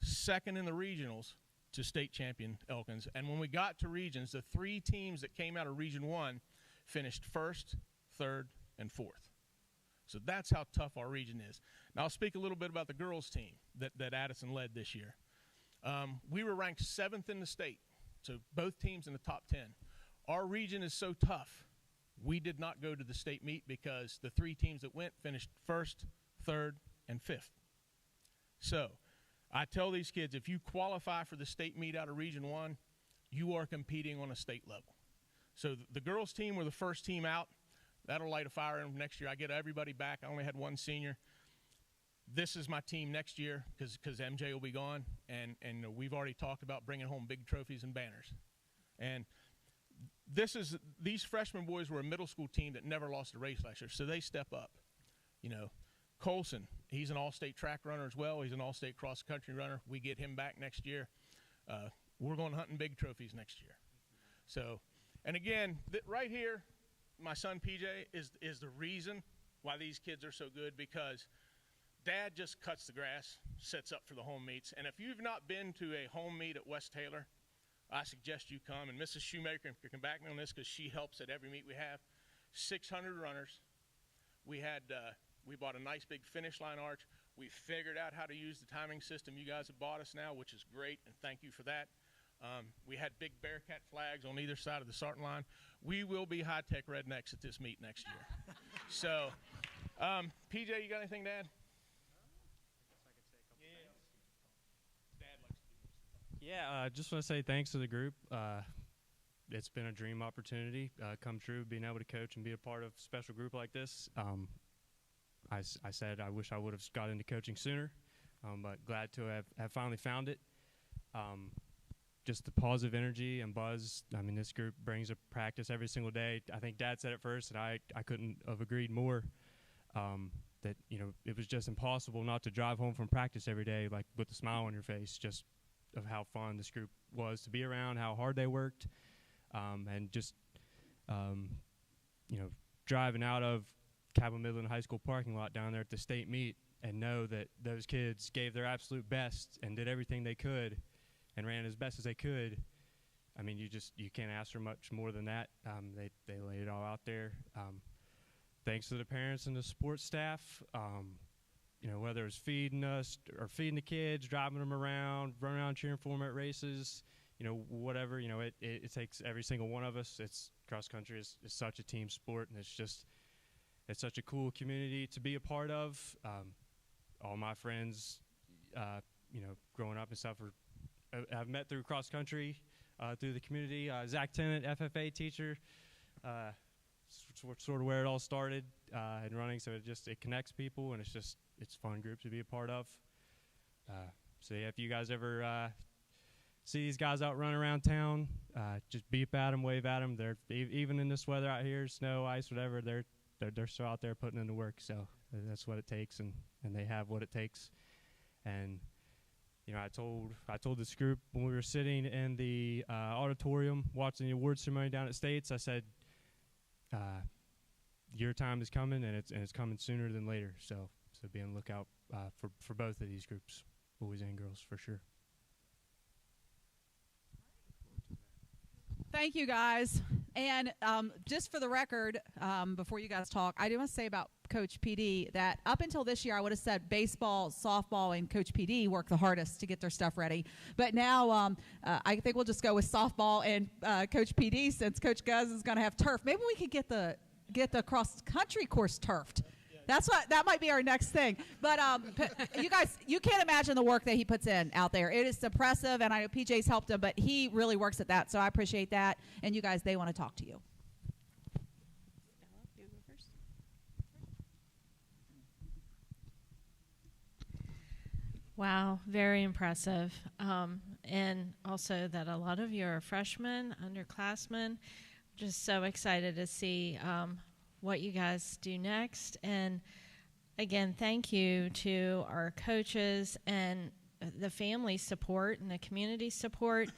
S2: 2nd in the regionals to state champion Elkins. And when we got to regions, the 3 teams that came out of Region 1 finished 1st, 3rd, and 4th. So that's how tough our region is. Now I'll speak a little bit about the girls team that Addison led this year. We were ranked 7th in the state, so both teams in the top 10. Our region is so tough, we did not go to the state meet because the 3 teams that went finished 1st, 3rd, and 5th. So I tell these kids, if you qualify for the state meet out of Region 1, you are competing on a state level. So the girls team were the first team out. That'll light a fire in them next year. I get everybody back. I only had 1 senior. This is my team next year because MJ will be gone, and we've already talked about bringing home big trophies and banners. And these freshman boys were a middle school team that never lost a race last year, so they step up. Colson, he's an all-state track runner as well. He's an all-state cross-country runner. We get him back next year. We're going hunting big trophies next year. So, and again, right here, my son PJ is the reason why these kids are so good, because Dad just cuts the grass, sets up for the home meets. And if you've not been to a home meet at West Taylor, I suggest you come. And Mrs. Shoemaker can back me on this because she helps at every meet we have. 600 runners. We bought a nice big finish line arch. We figured out how to use the timing system you guys have bought us now, which is great, and thank you for that. We had big Bearcat flags on either side of the starting line. We will be high-tech rednecks at this meet next year. So, PJ, you got anything to add?
S7: Yeah, I just want to say thanks to the group. It's been a dream opportunity come true, being able to coach and be a part of a special group like this. I said I wish I would have got into coaching sooner, but glad to have finally found it. Just the positive energy and buzz. I mean, this group brings a practice every single day. I think Dad said it first, and I couldn't have agreed more. That it was just impossible not to drive home from practice every day like with a smile on your face, just of how fun this group was to be around, how hard they worked, and just driving out of Cabell Midland High School parking lot down there at the state meet and know that those kids gave their absolute best and did everything they could and ran as best as they could, I mean, you can't ask for much more than that. They laid it all out there. Thanks to the parents and the support staff, you know, whether it's feeding us or feeding the kids, driving them around, running around cheering for them at races, you know, whatever, you know, it takes every single one of us. It's cross country is such a team sport, and it's such a cool community to be a part of. All my friends, you know, growing up and stuff I've met through cross country, through the community. Zach Tennant, FFA teacher, sort of where it all started in running. So it connects people, and it's a fun group to be a part of. So yeah, if you guys ever see these guys out running around town, just beep at them, wave at them. They're even in this weather out here, snow, ice, whatever. They're still out there putting in the work. So that's what it takes, and they have what it takes. And you know, I told this group when we were sitting in the auditorium watching the awards ceremony down at States, I said, your time is coming, and it's coming sooner than later. So be on the lookout for both of these groups, boys and girls, for sure.
S1: Thank you, guys. And just for the record, before you guys talk, I do want to say about Coach PD that up until this year, I would have said baseball, softball, and Coach PD work the hardest to get their stuff ready. But now I think we'll just go with softball and Coach PD, since Coach Guz is going to have turf. Maybe we could get the cross-country course turfed. That might be our next thing. But you guys, you can't imagine the work that he puts in out there. It is impressive, and I know PJ's helped him, but he really works at that. So I appreciate that. And you guys, they want to talk to you.
S5: Wow, very impressive. And also that a lot of you are freshmen, underclassmen. Just so excited to see what you guys do next. And again, thank you to our coaches and the family support and the community support.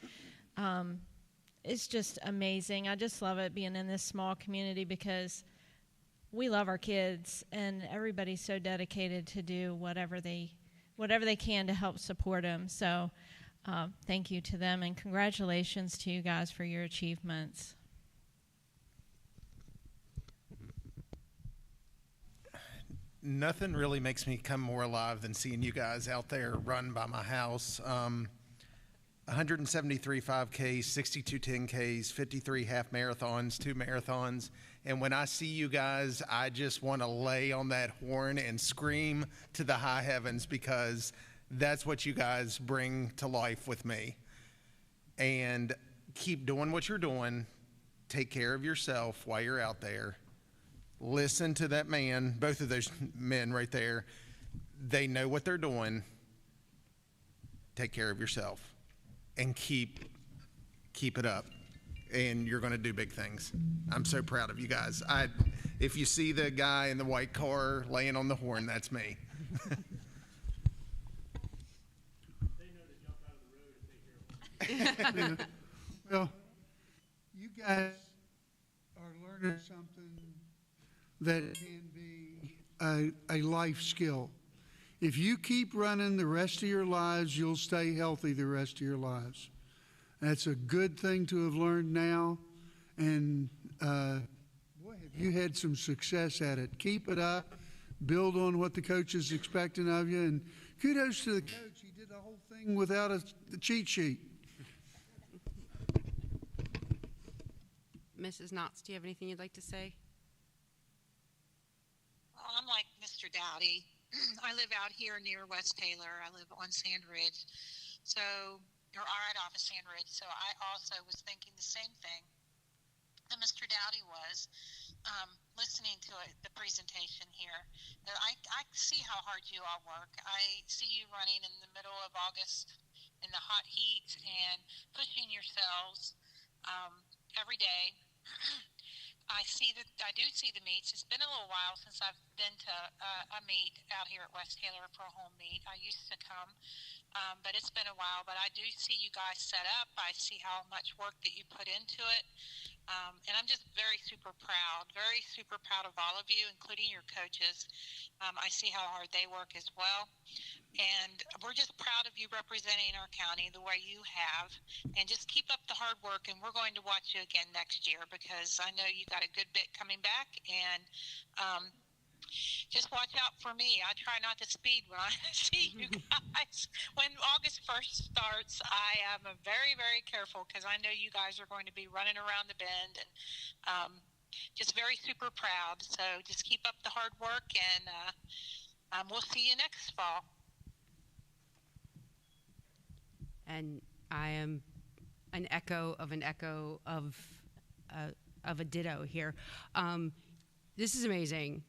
S5: It's just amazing. I just love it being in this small community because we love our kids, and everybody's so dedicated to do whatever they can to help support them. So thank you to them, and congratulations to you guys for your achievements.
S4: Nothing really makes me come more alive than seeing you guys out there run by my house. 173 5Ks, 62 10Ks, 53 half marathons, 2 marathons. And when I see you guys, I just want to lay on that horn and scream to the high heavens, because that's what you guys bring to life with me. And keep doing what you're doing. Take care of yourself while you're out there. Listen to that man, both of those men right there. They know what they're doing. Take care of yourself and keep it up. And you're going to do big things. I'm so proud of you guys. If you see the guy in the white car laying on the horn, that's me.
S3: Well, you guys are learning something that can be a life skill. If you keep running the rest of your lives, you'll stay healthy the rest of your lives. That's a good thing to have learned now. And boy, have you had some success at it. Keep it up. Build on what the coach is expecting of you. And kudos to the coach. He did the whole thing without the cheat sheet.
S6: Mrs. Knotts, do you have anything you'd like to say?
S8: I'm like Mr. Dowdy. I live out here near West Taylor. I live on Sand Ridge, or right off of Sand Ridge. So I also was thinking the same thing that Mr. Dowdy was, listening to the presentation here. I see how hard you all work. I see you running in the middle of August in the hot heat and pushing yourselves every day. I do see the meets. It's been a little while since I've been to a meet out here at West Taylor for a home meet. I used to come, but it's been a while. But I do see you guys set up. I see how much work that you put into it, And I'm just very super proud of all of you, including your coaches. I see how hard they work as well. And we're just proud of you representing our county the way you have. And just keep up the hard work, and we're going to watch you again next year because I know you got a good bit coming back. And just watch out for me. I try not to speed when I see you guys. When August 1st starts, I am very, very careful because I know you guys are going to be running around the bend, and just very super proud. So just keep up the hard work, and we'll see you next fall.
S6: And I am an echo of a ditto here. This is amazing.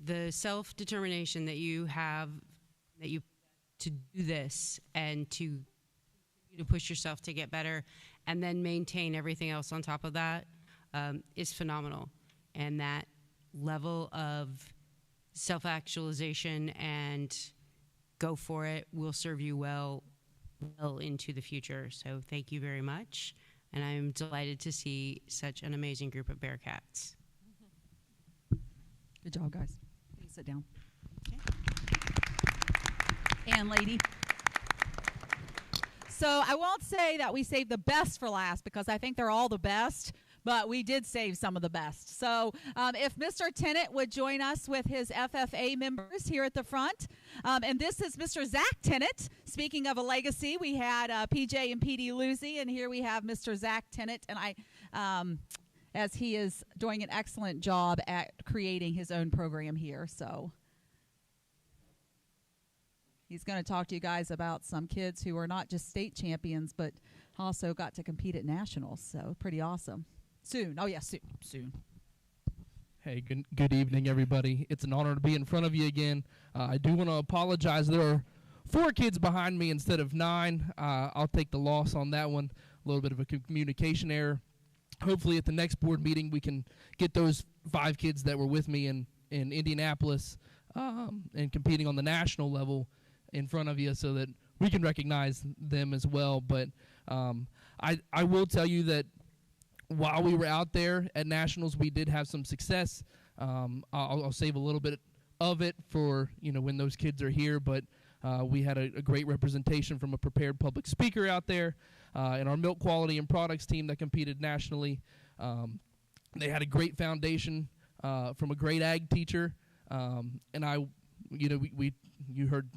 S6: The self-determination that you have, to do this and to push yourself to get better and then maintain everything else on top of that is phenomenal. And that level of self-actualization and go for it will serve you well into the future. So thank you very much. And I'm delighted to see such an amazing group of Bearcats.
S1: Good job, guys. Please sit down. Okay. And lady. So I won't say that we saved the best for last because I think they're all the best, but we did save some of the best. So if Mr. Tennant would join us with his FFA members here at the front. And this is Mr. Zach Tennant. Speaking of a legacy, we had PJ and PD Lucy, and here we have Mr. Zach Tennant. And as he is doing an excellent job at creating his own program here. So he's going to talk to you guys about some kids who are not just state champions, but also got to compete at nationals. So pretty awesome. Soon. Oh, yeah, soon.
S9: Hey, good evening, everybody. It's an honor to be in front of you again. I do want to apologize. There are 4 kids behind me instead of 9. I'll take the loss on that one. A little bit of a communication error. Hopefully at the next board meeting we can get those 5 kids that were with me in Indianapolis and competing on the national level in front of you so that we can recognize them as well. But I will tell you that while we were out there at nationals, we did have some success. I'll save a little bit of it for when those kids are here, but we had a great representation from a prepared public speaker out there, and our milk quality and products team that competed nationally. They had a great foundation from a great ag teacher, and you heard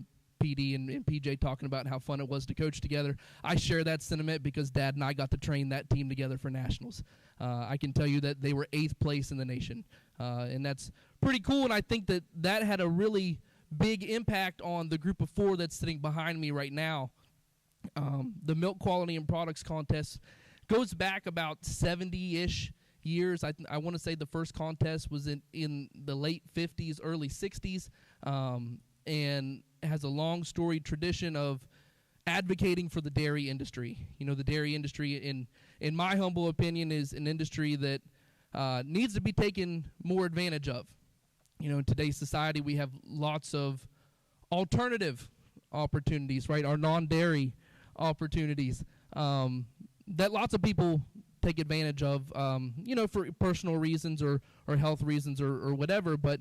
S9: PD and PJ talking about how fun it was to coach together. I share that sentiment because Dad and I got to train that team together for nationals. I can tell you that they were 8th place in the nation, and that's pretty cool. And I think that had a really big impact on the group of 4 that's sitting behind me right now. The milk quality and products contest goes back about 70-ish years. I want to say the first contest was in the late 50s, early 60s, and has a long storied tradition of advocating for the dairy industry. The dairy industry, in my humble opinion, is an industry that needs to be taken more advantage of. In today's society, we have lots of alternative opportunities, right? Our non-dairy opportunities that lots of people take advantage of, for personal reasons or health reasons or whatever. But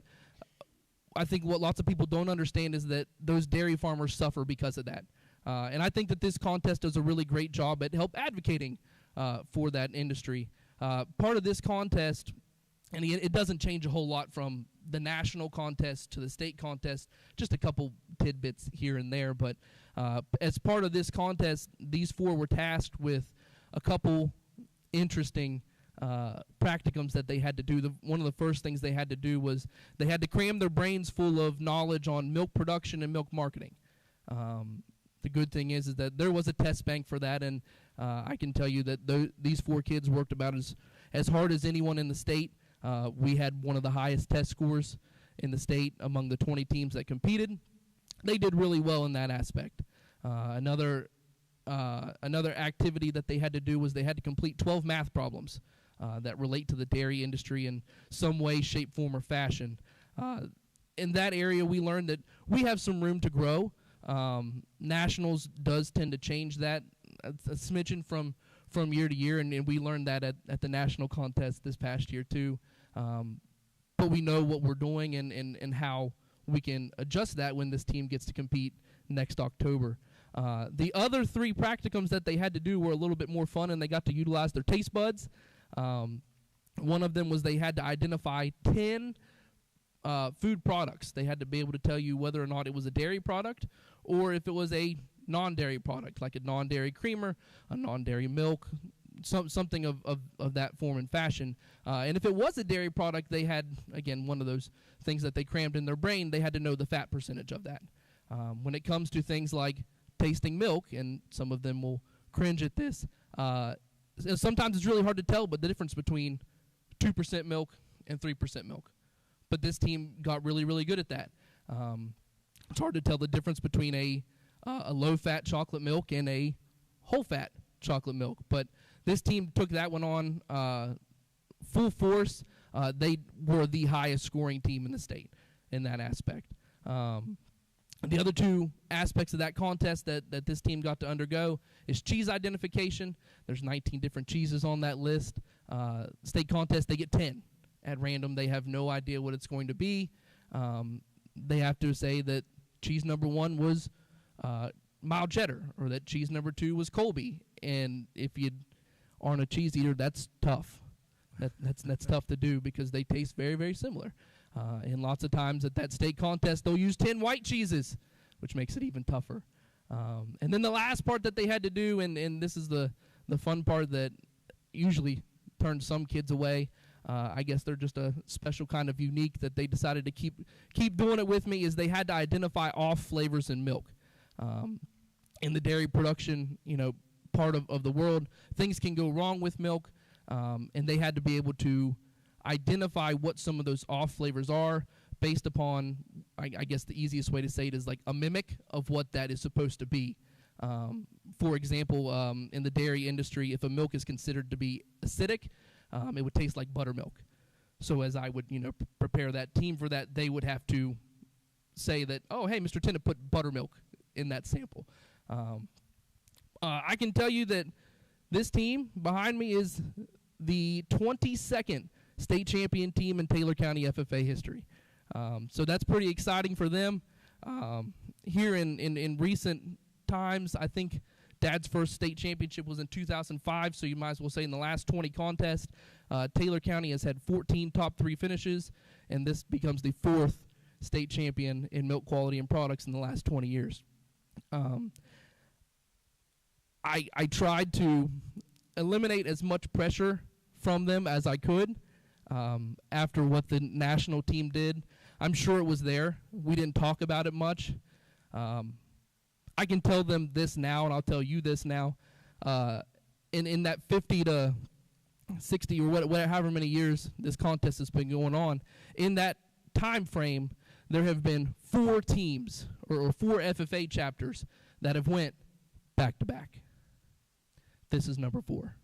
S9: I think what lots of people don't understand is that those dairy farmers suffer because of that. And I think that this contest does a really great job at help advocating for that industry. Part of this contest, and it doesn't change a whole lot from the national contest to the state contest, just a couple tidbits here and there. But as part of this contest, these 4 were tasked with a couple interesting practicums that they had to do. One of the first things they had to do was they had to cram their brains full of knowledge on milk production and milk marketing. The good thing is that there was a test bank for that, and I can tell you that these 4 kids worked about as hard as anyone in the state. We had one of the highest test scores in the state among the 20 teams that competed. They did really well in that aspect. Another activity that they had to do was they had to complete 12 math problems that relate to the dairy industry in some way, shape, form, or fashion. In that area, we learned that we have some room to grow. Nationals does tend to change that a smidgen from from year to year, and we learned that at the national contest this past year too. But we know what we're doing and how we can adjust that when this team gets to compete next October. The other 3 practicums that they had to do were a little bit more fun, and they got to utilize their taste buds. One of them was they had to identify 10 food products. They had to be able to tell you whether or not it was a dairy product or if it was a non-dairy product, like a non-dairy creamer, a non-dairy milk, something of that form and fashion. And if it was a dairy product, they had, again, one of those things that they crammed in their brain, they had to know the fat percentage of that. When it comes to things like tasting milk, and some of them will cringe at this, sometimes it's really hard to tell, but the difference between 2% milk and 3% milk. But this team got really, really good at that. It's hard to tell the difference between a low-fat chocolate milk and a whole-fat chocolate milk. But this team took that one on full force. They were the highest scoring team in the state in that aspect. The other 2 aspects of that contest that this team got to undergo is cheese identification. There's 19 different cheeses on that list. State contest, they get 10 at random. They have no idea what it's going to be. They have to say that cheese number 1 was mild cheddar, or that cheese number 2 was Colby. And if you aren't a cheese eater, that's tough. That's tough to do because they taste very, very similar. And lots of times at that state contest, they'll use 10 white cheeses, which makes it even tougher. And then the last part that they had to do, and this is the fun part that usually turns some kids away. I guess they're just a special kind of unique that they decided to keep doing it with me, is they had to identify off flavors in milk. In the dairy production, part of the world, things can go wrong with milk, and they had to be able to identify what some of those off flavors are based upon, I guess the easiest way to say it is like a mimic of what that is supposed to be. For example, in the dairy industry, if a milk is considered to be acidic, it would taste like buttermilk. So as I would, prepare that team for that, they would have to say that, oh, hey, Mr. Tennant put buttermilk in that sample. I can tell you that this team behind me is the 22nd state champion team in Taylor County FFA history. So that's pretty exciting for them. Here in recent times, I think Dad's first state championship was in 2005, so you might as well say in the last 20 contests, Taylor County has had 14 top 3 finishes, and this becomes the 4th state champion in milk quality and products in the last 20 years. I tried to eliminate as much pressure from them as I could after what the national team did. I'm sure it was there. We didn't talk about it much. I can tell them this now, and I'll tell you this now. In that 50 to 60 or whatever, however many years this contest has been going on, in that time frame, there have been 4 teams or 4 FFA chapters that have went back-to-back. This is number 4.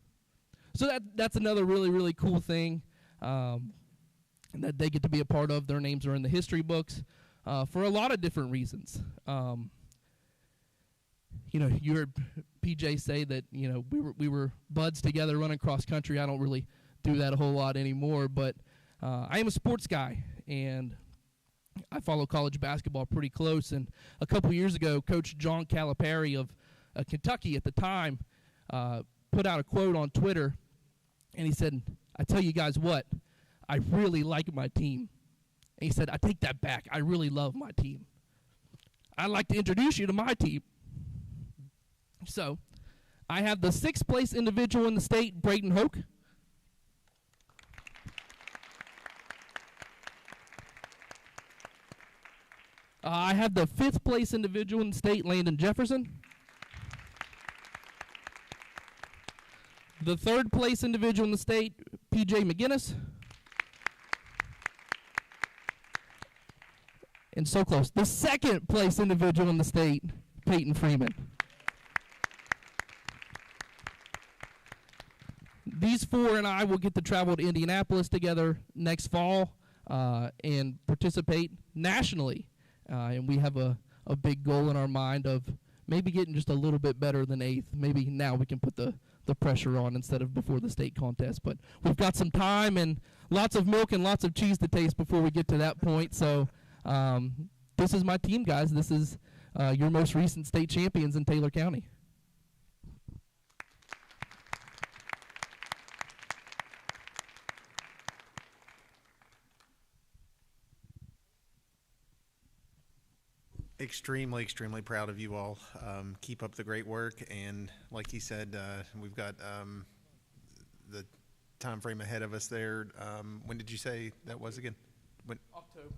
S9: So that's another really, really cool thing that they get to be a part of. Their names are in the history books for a lot of different reasons. You heard PJ say that, we were buds together running cross country. I don't really do that a whole lot anymore, but I am a sports guy, and I follow college basketball pretty close. And a couple years ago, Coach John Calipari of Kentucky at the time put out a quote on Twitter, and he said, "I tell you guys what, I really like my team." And he said, "I take that back. I really love my team. I'd like to introduce you to my team." So I have the 6th place individual in the state, Braden Hoke. I have the 5th place individual in the state, Landon Jefferson. The 3rd place individual in the state, PJ McGinnis. And so close. The 2nd place individual in the state, Peyton Freeman. These 4 and I will get to travel to Indianapolis together next fall and participate nationally. And we have a big goal in our mind of maybe getting just a little bit better than 8th. Maybe now we can put the the pressure on instead of before the state contest. But we've got some time and lots of milk and lots of cheese to taste before we get to that point. So this is my team, guys. This is your most recent state champions in Taylor County.
S4: Extremely, extremely proud of you all. Keep up the great work, and like he said, we've got the time frame ahead of us there. When did you say that was again? When?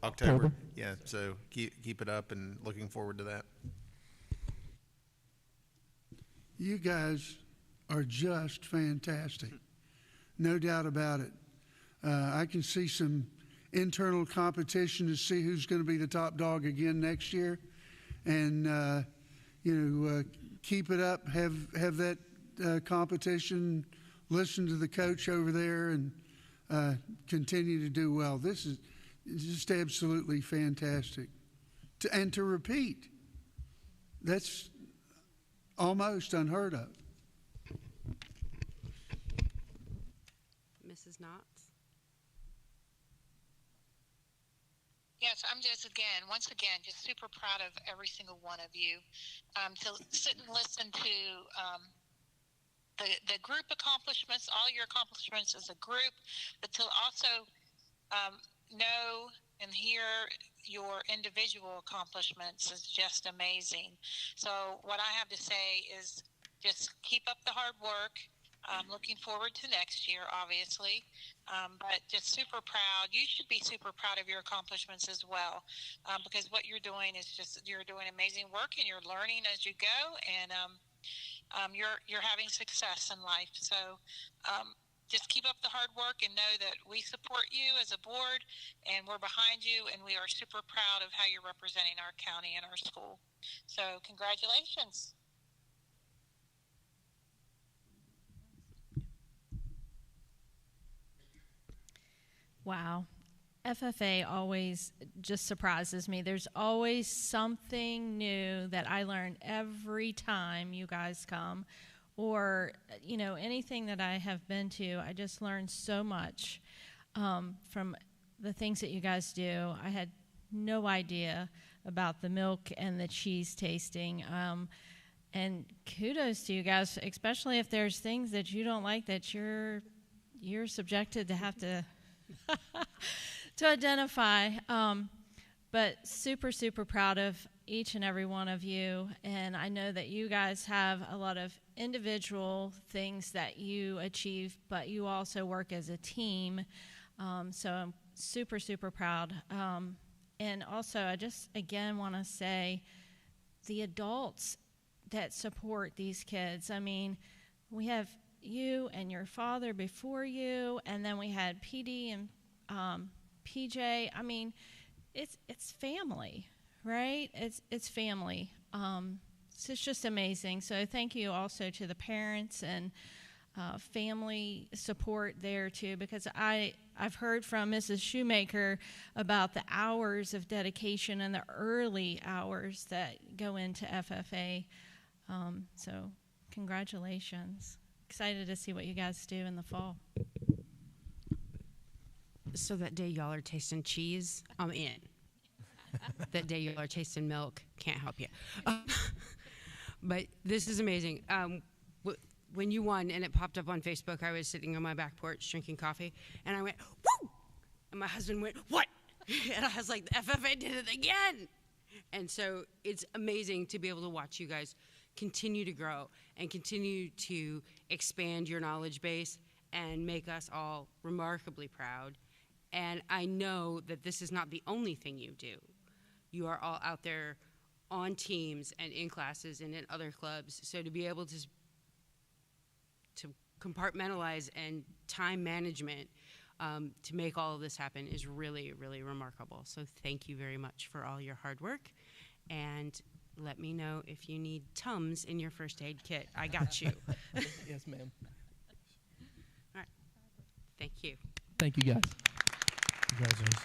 S4: October. Yeah, so keep it up, and looking forward to that.
S3: You guys are just fantastic. No doubt about it. I can see some internal competition to see who's going to be the top dog again next year. And, keep it up, have that competition, listen to the coach over there, and continue to do well. This is just absolutely fantastic. And to repeat, that's almost unheard of.
S6: Mrs. Knotts?
S8: Yes, I'm just once again, just super proud of every single one of you. To sit and listen to the group accomplishments, all your accomplishments as a group, but to also know and hear your individual accomplishments is just amazing. So what I have to say is just keep up the hard work. I'm looking forward to next year, obviously, but just super proud. You should be super proud of your accomplishments as well, because what you're doing is you're doing amazing work, and you're learning as you go, and you're having success in life. So just keep up the hard work and know that we support you as a board, and we're behind you, and we are super proud of how you're representing our county and our school. So congratulations.
S5: Wow. FFA always just surprises me. There's always something new that I learn every time you guys come, or anything that I have been to. I just learn so much from the things that you guys do. I had no idea about the milk and the cheese tasting. And kudos to you guys, especially if there's things that you don't like that you're subjected to have to to identify. But super, super proud of each and every one of you. And I know that you guys have a lot of individual things that you achieve, but you also work as a team. So I'm super, super proud. And also, I just, again, want to say the adults that support these kids. I mean, we have you and your father before you, and then we had PD and PJ. I mean, it's family, right? It's family. So it's just amazing. So thank you also to the parents and family support there too, because I've heard from Mrs. Shoemaker about the hours of dedication and the early hours that go into FFA. So congratulations. Excited to see what you guys do in the fall.
S6: So that day y'all are tasting cheese, I'm in. That day y'all are tasting milk, can't help you. But this is amazing. When you won and it popped up on Facebook, I was sitting on my back porch drinking coffee, and I went, woo! And my husband went, what? And I was like, the FFA did it again. And so it's amazing to be able to watch you guys continue to grow and continue to expand your knowledge base and make us all remarkably proud. And I know that this is not the only thing you do. You are all out there on teams and in classes and in other clubs. So to be able to compartmentalize and time management to make all of this happen is really, really remarkable. So thank you very much for all your hard work. And let me know if you need Tums in your first aid kit. I got you.
S9: Yes, ma'am.
S6: All right. Thank you.
S9: Thank you, guys.
S10: Congratulations.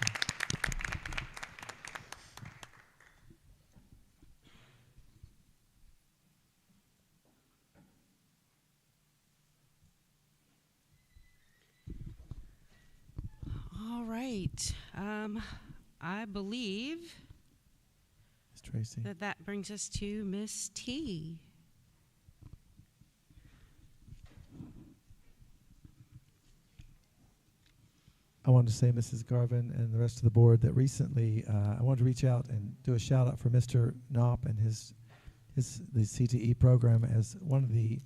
S6: All right. I believe
S11: Ms. Tracy.
S6: that brings us to Miss T.
S11: I wanted to say, Mrs. Garvin and the rest of the board, that recently I wanted to reach out and do a shout out for Mr. Knopp and the CTE program, as one of the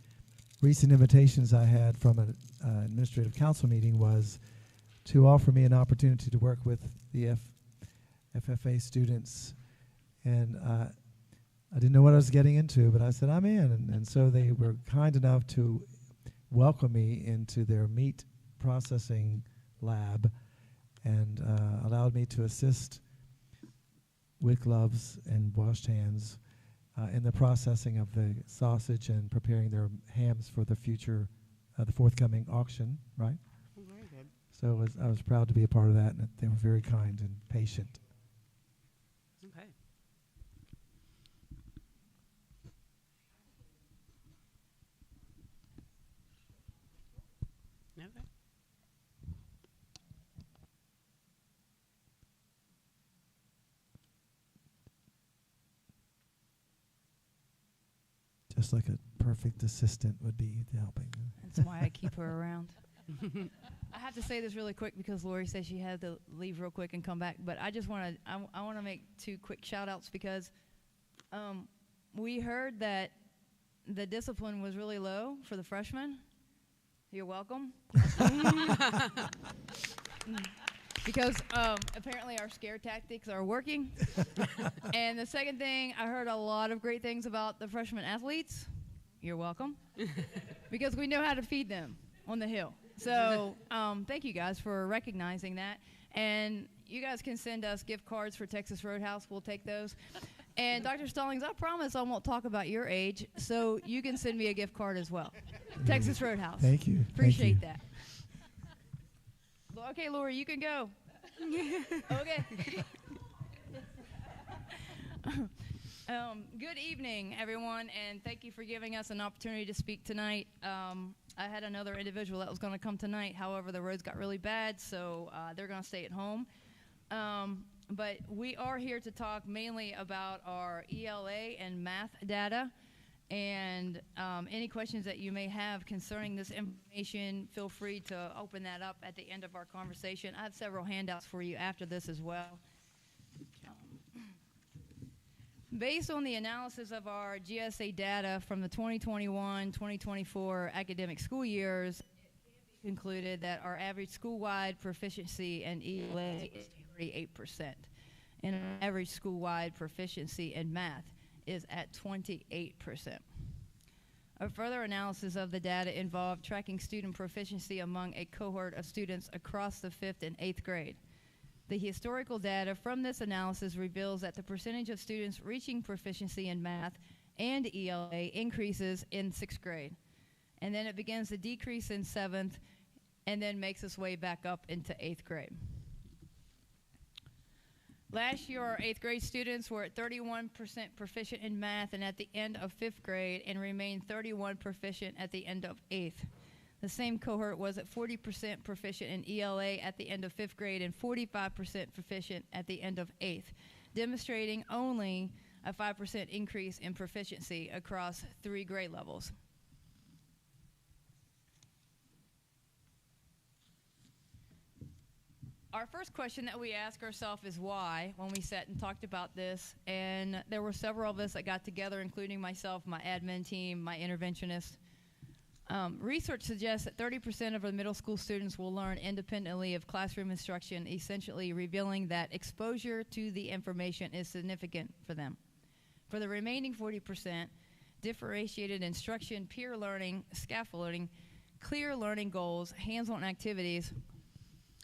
S11: recent invitations I had from an administrative council meeting was to offer me an opportunity to work with the FFA students. And I didn't know what I was getting into, but I said, I'm in. And so they were kind enough to welcome me into their meat processing lab and allowed me to assist with gloves and washed hands in the processing of the sausage and preparing their hams for the future, the forthcoming auction, right?
S6: Very good.
S11: So I was proud to be a part of that, and they were very kind and patient.
S6: Okay. Okay.
S11: Just like a perfect assistant would be helping.
S13: That's why I keep her around. I have to say this really quick because Lori said she had to leave real quick and come back. But I just want to I want to make 2 quick shout outs because we heard that the discipline was really low for the freshmen. You're welcome. Because apparently our scare tactics are working. And the second thing, I heard a lot of great things about the freshman athletes. You're welcome. Because we know how to feed them on the hill. So thank you guys for recognizing that. And you guys can send us gift cards for Texas Roadhouse. We'll take those. And Dr. Stallings, I promise I won't talk about your age, so you can send me a gift card as well. Texas Roadhouse.
S11: Thank you.
S13: Appreciate that. Okay, Lori, you can go. Okay. Good evening, everyone, and thank you for giving us an opportunity to speak tonight. I had another individual that was going to come tonight. However, the roads got really bad, so they're going to stay at home. But we are here to talk mainly about our ELA and math data. And any questions that you may have concerning this information, feel free to open that up at the end of our conversation. I have several handouts for you after this as well. Based on the analysis of our GSA data from the 2021-2024 academic school years, it can be concluded that our average school-wide proficiency in ELA is 38%, and our average school-wide proficiency in math is at 28%. A further analysis of the data involved tracking student proficiency among a cohort of students across the 5th and 8th grade. The historical data from this analysis reveals that the percentage of students reaching proficiency in math and ELA increases in 6th grade. And then it begins to decrease in 7th and then makes its way back up into 8th grade. Last year, our 8th grade students were at 31% proficient in math and at the end of 5th grade and remained 31% proficient at the end of 8th. The same cohort was at 40% proficient in ELA at the end of 5th grade and 45% proficient at the end of 8th, demonstrating only a 5% increase in proficiency across 3 grade levels. Our first question that we ask ourselves is why, when we sat and talked about this, and there were several of us that got together, including myself, my admin team, my interventionist. Research suggests that 30% of the middle school students will learn independently of classroom instruction, essentially revealing that exposure to the information is significant for them. For the remaining 40%, differentiated instruction, peer learning, scaffolding, clear learning goals, hands-on activities,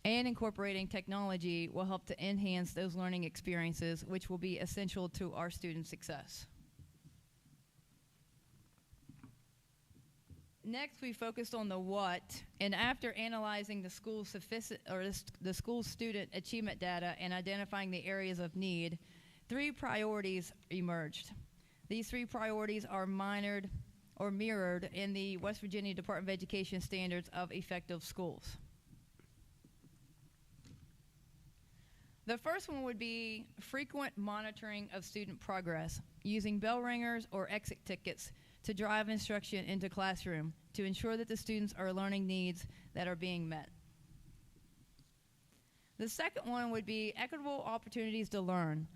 S13: and incorporating technology will help to enhance those learning experiences, which will be essential to our students' success. Next, we focused on the what, and after analyzing the school's student achievement data and identifying the areas of need, 3 priorities emerged. These 3 priorities are mirrored in the West Virginia Department of Education standards of effective schools. The first one would be frequent monitoring of student progress, using bell ringers or exit tickets to drive instruction into classroom to ensure that the students are learning needs that are being met. The second one would be equitable opportunities to learn.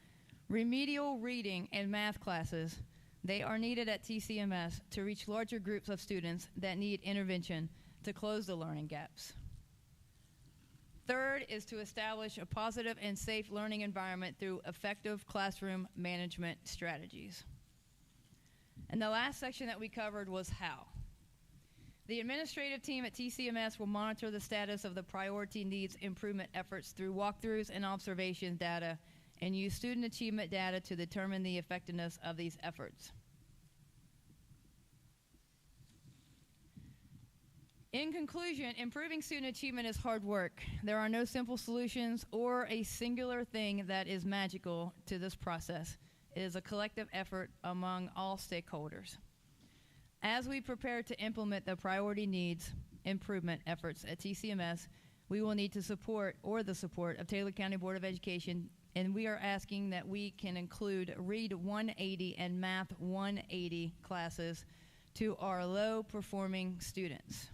S13: Remedial reading and math classes, they are needed at TCMS to reach larger groups of students that need intervention to close the learning gaps. Third is to establish a positive and safe learning environment through effective classroom management strategies. And the last section that we covered was how. The administrative team at TCMS will monitor the status of the priority needs improvement efforts through walkthroughs and observation data and use student achievement data to determine the effectiveness of these efforts. In conclusion, improving student achievement is hard work. There are no simple solutions or a singular thing that is magical to this process. It is a collective effort among all stakeholders. As we prepare to implement the priority needs improvement efforts at TCMS, we will need to support of Taylor County Board of Education, and we are asking that we can include Read 180 and Math 180 classes to our low-performing students.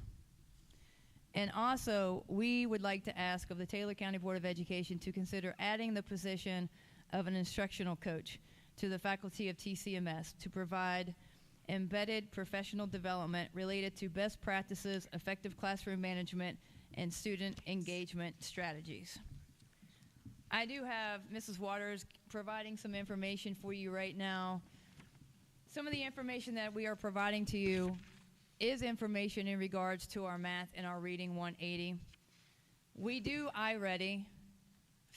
S13: And also, we would like to ask of the Taylor County Board of Education to consider adding the position of an instructional coach to the faculty of TCMS to provide embedded professional development related to best practices, effective classroom management, and student engagement strategies. I do have Mrs. Waters providing some information for you right now. Some of the information that we are providing to you is information in regards to our math and our reading 180. We do iReady.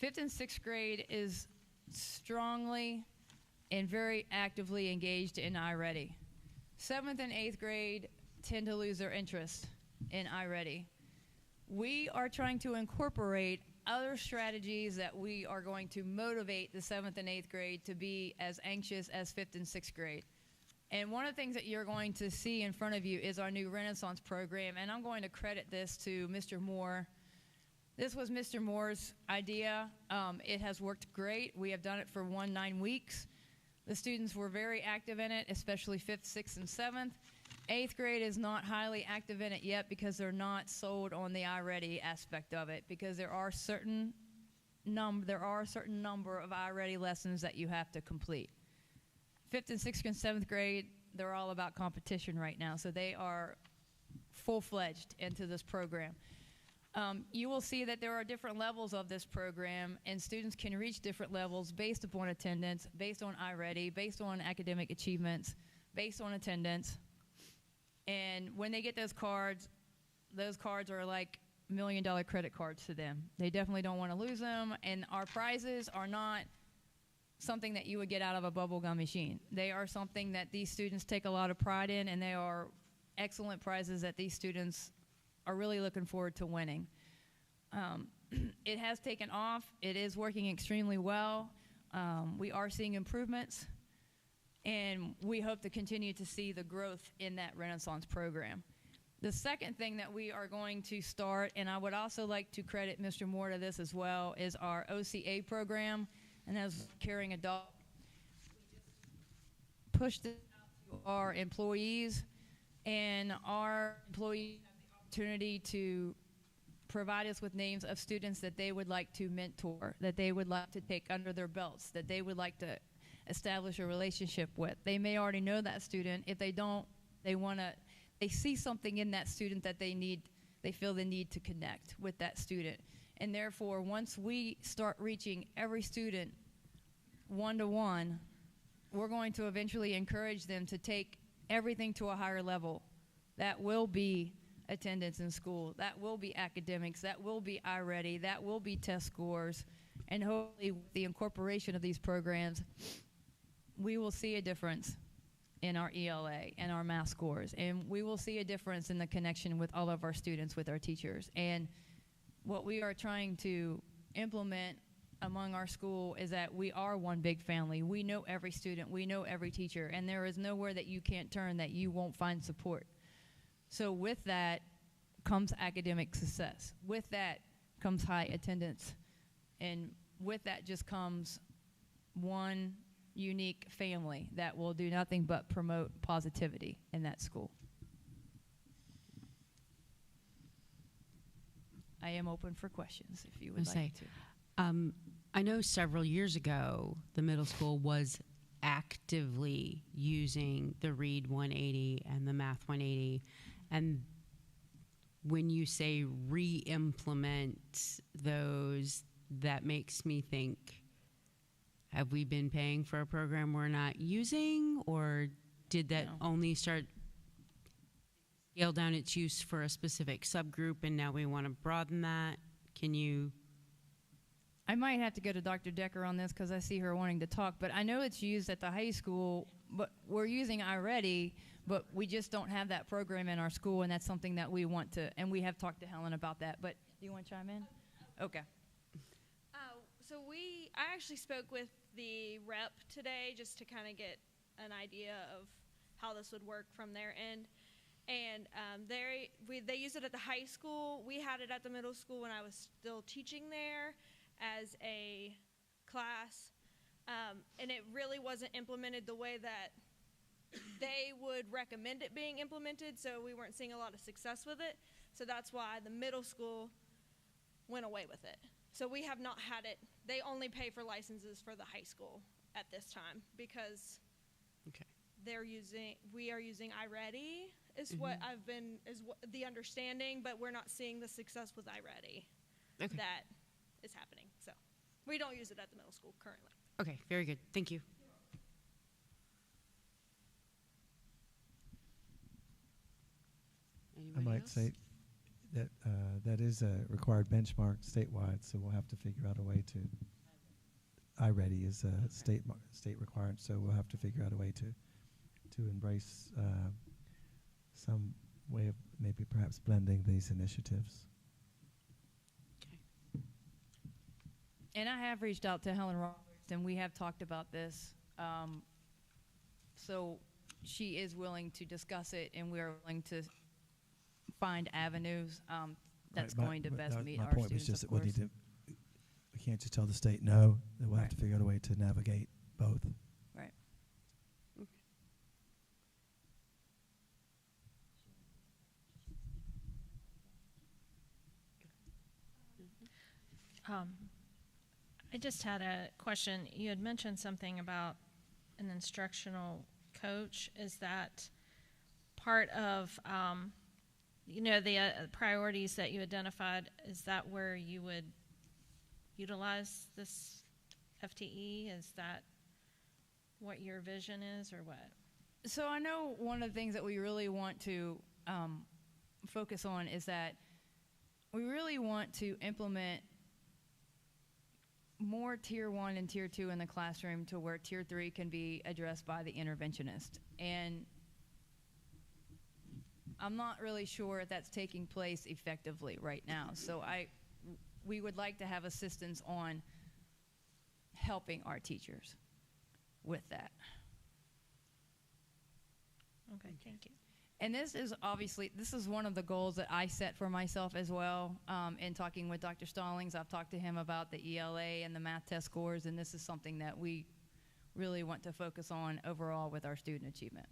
S13: 5th and 6th grade is strongly and very actively engaged in iReady. 7th and 8th grade tend to lose their interest in iReady. We are trying to incorporate other strategies that we are going to motivate the 7th and 8th grade to be as anxious as 5th and 6th grade. And one of the things that you're going to see in front of you is our new Renaissance program, and I'm going to credit this to Mr. Moore. This was Mr. Moore's idea. It has worked great. We have done it for 9 weeks. The students were very active in it, especially 5th, 6th, and 7th. 8th grade is not highly active in it yet because they're not sold on the iReady aspect of it, because there are a certain number of iReady lessons that you have to complete. 5th and 6th and 7th grade, they're all about competition right now, so they are full-fledged into this program. You will see that there are different levels of this program, and students can reach different levels based upon attendance, based on iReady, based on academic achievements, based on attendance. And when they get those cards are like $1 million credit cards to them. They definitely don't want to lose them, and our prizes are not something that you would get out of a bubblegum machine. They are something that these students take a lot of pride in, and they are excellent prizes that these students are really looking forward to winning. It has taken off. It is working extremely well. We are seeing improvements, and we hope to continue to see the growth in that Renaissance program. The second thing that we are going to start, and I would also like to credit Mr. Moore to this as well, is our OCA program, and as Caring Adult. We just pushed it out to our employees, and our employees have the opportunity to provide us with names of students that they would like to mentor, that they would like to take under their belts, that they would like to establish a relationship with. They may already know that student. If they don't, they see something in that student that they feel the need to connect with that student. And therefore, once we start reaching every student one-to-one, we're going to eventually encourage them to take everything to a higher level. That will be attendance in school. That will be academics. That will be iReady. That will be test scores. And hopefully, with the incorporation of these programs, we will see a difference in our ELA and our math scores. And we will see a difference in the connection with all of our students, with our teachers. And what we are trying to implement among our school is that we are one big family. We know every student. We know every teacher. And there is nowhere that you can't turn that you won't find support. So with that comes academic success. With that comes high attendance. And with that just comes one unique family that will do nothing but promote positivity in that school. I am open for questions if you would like to.
S6: I know several years ago the middle school was actively using the Read 180 and the Math 180, and when you say re-implement those, that makes me think, have we been paying for a program we're not using, or did that only start scale down its use for a specific subgroup and now we want to broaden that? Can you?
S13: I might have to go to Dr. Decker on this because I see her wanting to talk, but I know it's used at the high school, but we're using iReady, but we just don't have that program in our school, and that's something that we want to, and we have talked to Helen about that, but do you want to chime in? Okay.
S14: So I actually spoke with the rep today just to kind of get an idea of how this would work from their end. And they use it at the high school. We had it at the middle school when I was still teaching there as a class. And it really wasn't implemented the way that they would recommend it being implemented, so we weren't seeing a lot of success with it. So that's why the middle school went away with it. So we have not had it. They only pay for licenses for the high school at this time because we are using iReady is what the understanding, but we're not seeing the success with iReady that is happening. So we don't use it at the middle school currently.
S6: Okay, very good. Thank you.
S11: I might say that that is a required benchmark statewide, so we'll have to figure out a way to. iReady is a state requirement, so we'll have to figure out a way to embrace some way of maybe perhaps blending these initiatives.
S13: And I have reached out to Helen Roberts, and we have talked about this. So she is willing to discuss it, and we are willing to find avenues that's going to best meet our students. My point was just that we can't just tell the state no. That we'll have to figure out a way to navigate both. Right.
S5: I just had a question. You had mentioned something about an instructional coach. Is that part of, the priorities that you identified? Is that where you would utilize this FTE? Is that what your vision is, or what?
S13: So I know one of the things that we really want to focus on is that we really want to implement more Tier 1 and Tier 2 in the classroom to where Tier 3 can be addressed by the interventionist. And I'm not really sure if that's taking place effectively right now. So we would like to have assistance on helping our teachers with that.
S5: Okay, thank you.
S13: And this is one of the goals that I set for myself as well. In talking with Dr. Stallings, I've talked to him about the ELA and the math test scores, and this is something that we really want to focus on overall with our student achievement.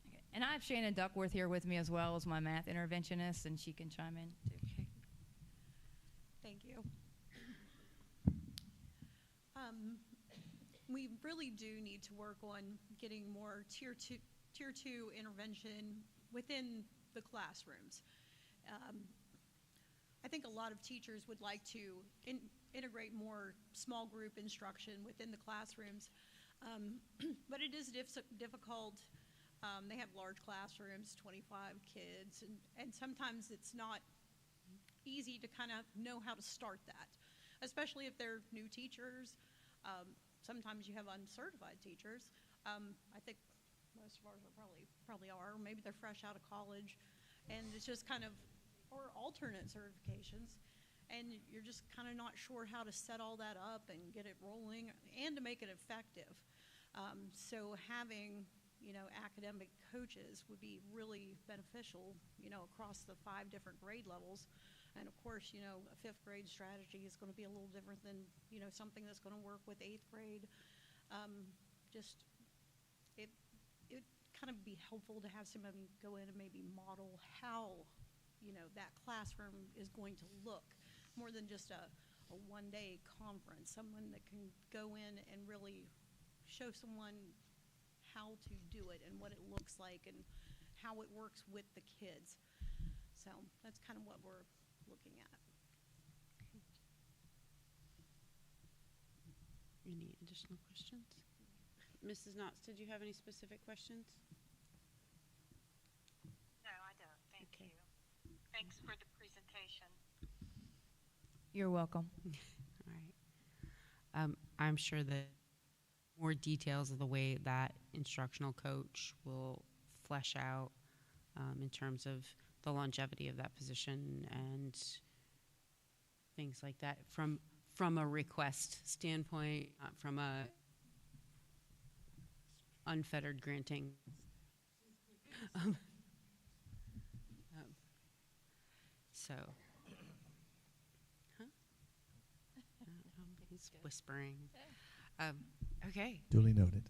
S13: Okay. And I have Shannon Duckworth here with me as well as my math interventionist, and she can chime in too. Okay.
S15: Thank you. We really do need to work on getting more Tier 2 intervention within the classrooms. I think a lot of teachers would like to integrate more small group instruction within the classrooms, but it is difficult. They have large classrooms, 25 kids, and sometimes it's not easy to kind of know how to start that, especially if they're new teachers. Sometimes you have uncertified teachers. I think most of ours are probably are, or maybe they're fresh out of college, and it's just kind of, or alternate certifications, and you're just kind of not sure how to set all that up and get it rolling and to make it effective. So having, academic coaches would be really beneficial, across the 5 different grade levels, And of course, you know, a 5th grade strategy is going to be a little different than, you know, something that's going to work with 8th grade. Just, it kind of be helpful to have somebody go in and maybe model how, you know, that classroom is going to look, more than just a one-day conference. Someone that can go in and really show someone how to do it and what it looks like and how it works with the kids. So that's kind of what we're looking at.
S16: Any additional questions? Mrs. Knotts, did you have any specific questions?
S8: No, I don't. Thank you. Thanks for the presentation.
S13: You're welcome.
S16: All right. I'm sure that more details of the way that instructional coach will flesh out in terms of the longevity of that position and things like that from a request standpoint, from a unfettered granting. So, he's whispering. Okay.
S11: Duly noted.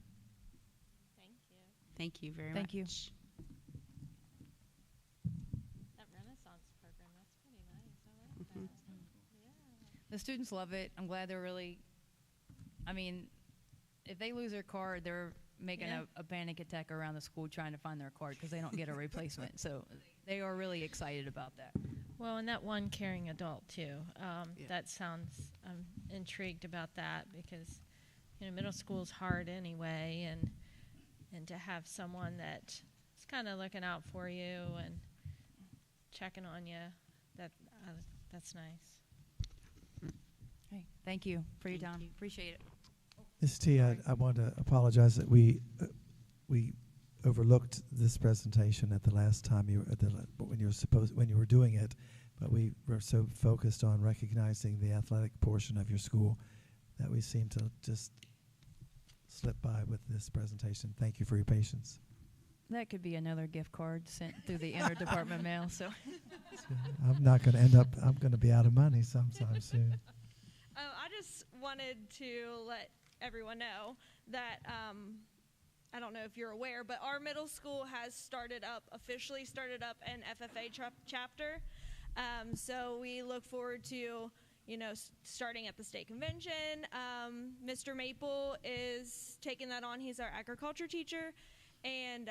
S5: Thank you.
S16: Thank you very much.
S13: Thank you.
S5: That Renaissance program, that's pretty nice. I like that. Yeah.
S13: The students love it. I'm glad they're really, I mean, if they lose their card, they're making a panic attack around the school trying to find their card because they don't get a replacement. So they are really excited about that.
S5: Well, and that one caring adult too. That sounds, I'm intrigued about that because, you know, middle school is hard anyway, and to have someone that's kind of looking out for you and checking on you, that's nice.
S13: Hey, thank you for your time. Appreciate it.
S11: Ms. T, I want to apologize that we overlooked this presentation at the last time when you were doing it, but we were so focused on recognizing the athletic portion of your school that we seemed to just slip by with this presentation. Thank you for your patience.
S13: That could be another gift card sent through the interdepartment mail. So
S11: I'm not going to end up. I'm going to be out of money sometime soon.
S14: I just wanted to let everyone know that I don't know if you're aware, but our middle school has officially started up an FFA chapter. So we look forward to, you know, starting at the state convention. Mr. Maple is taking that on. He's our agriculture teacher, and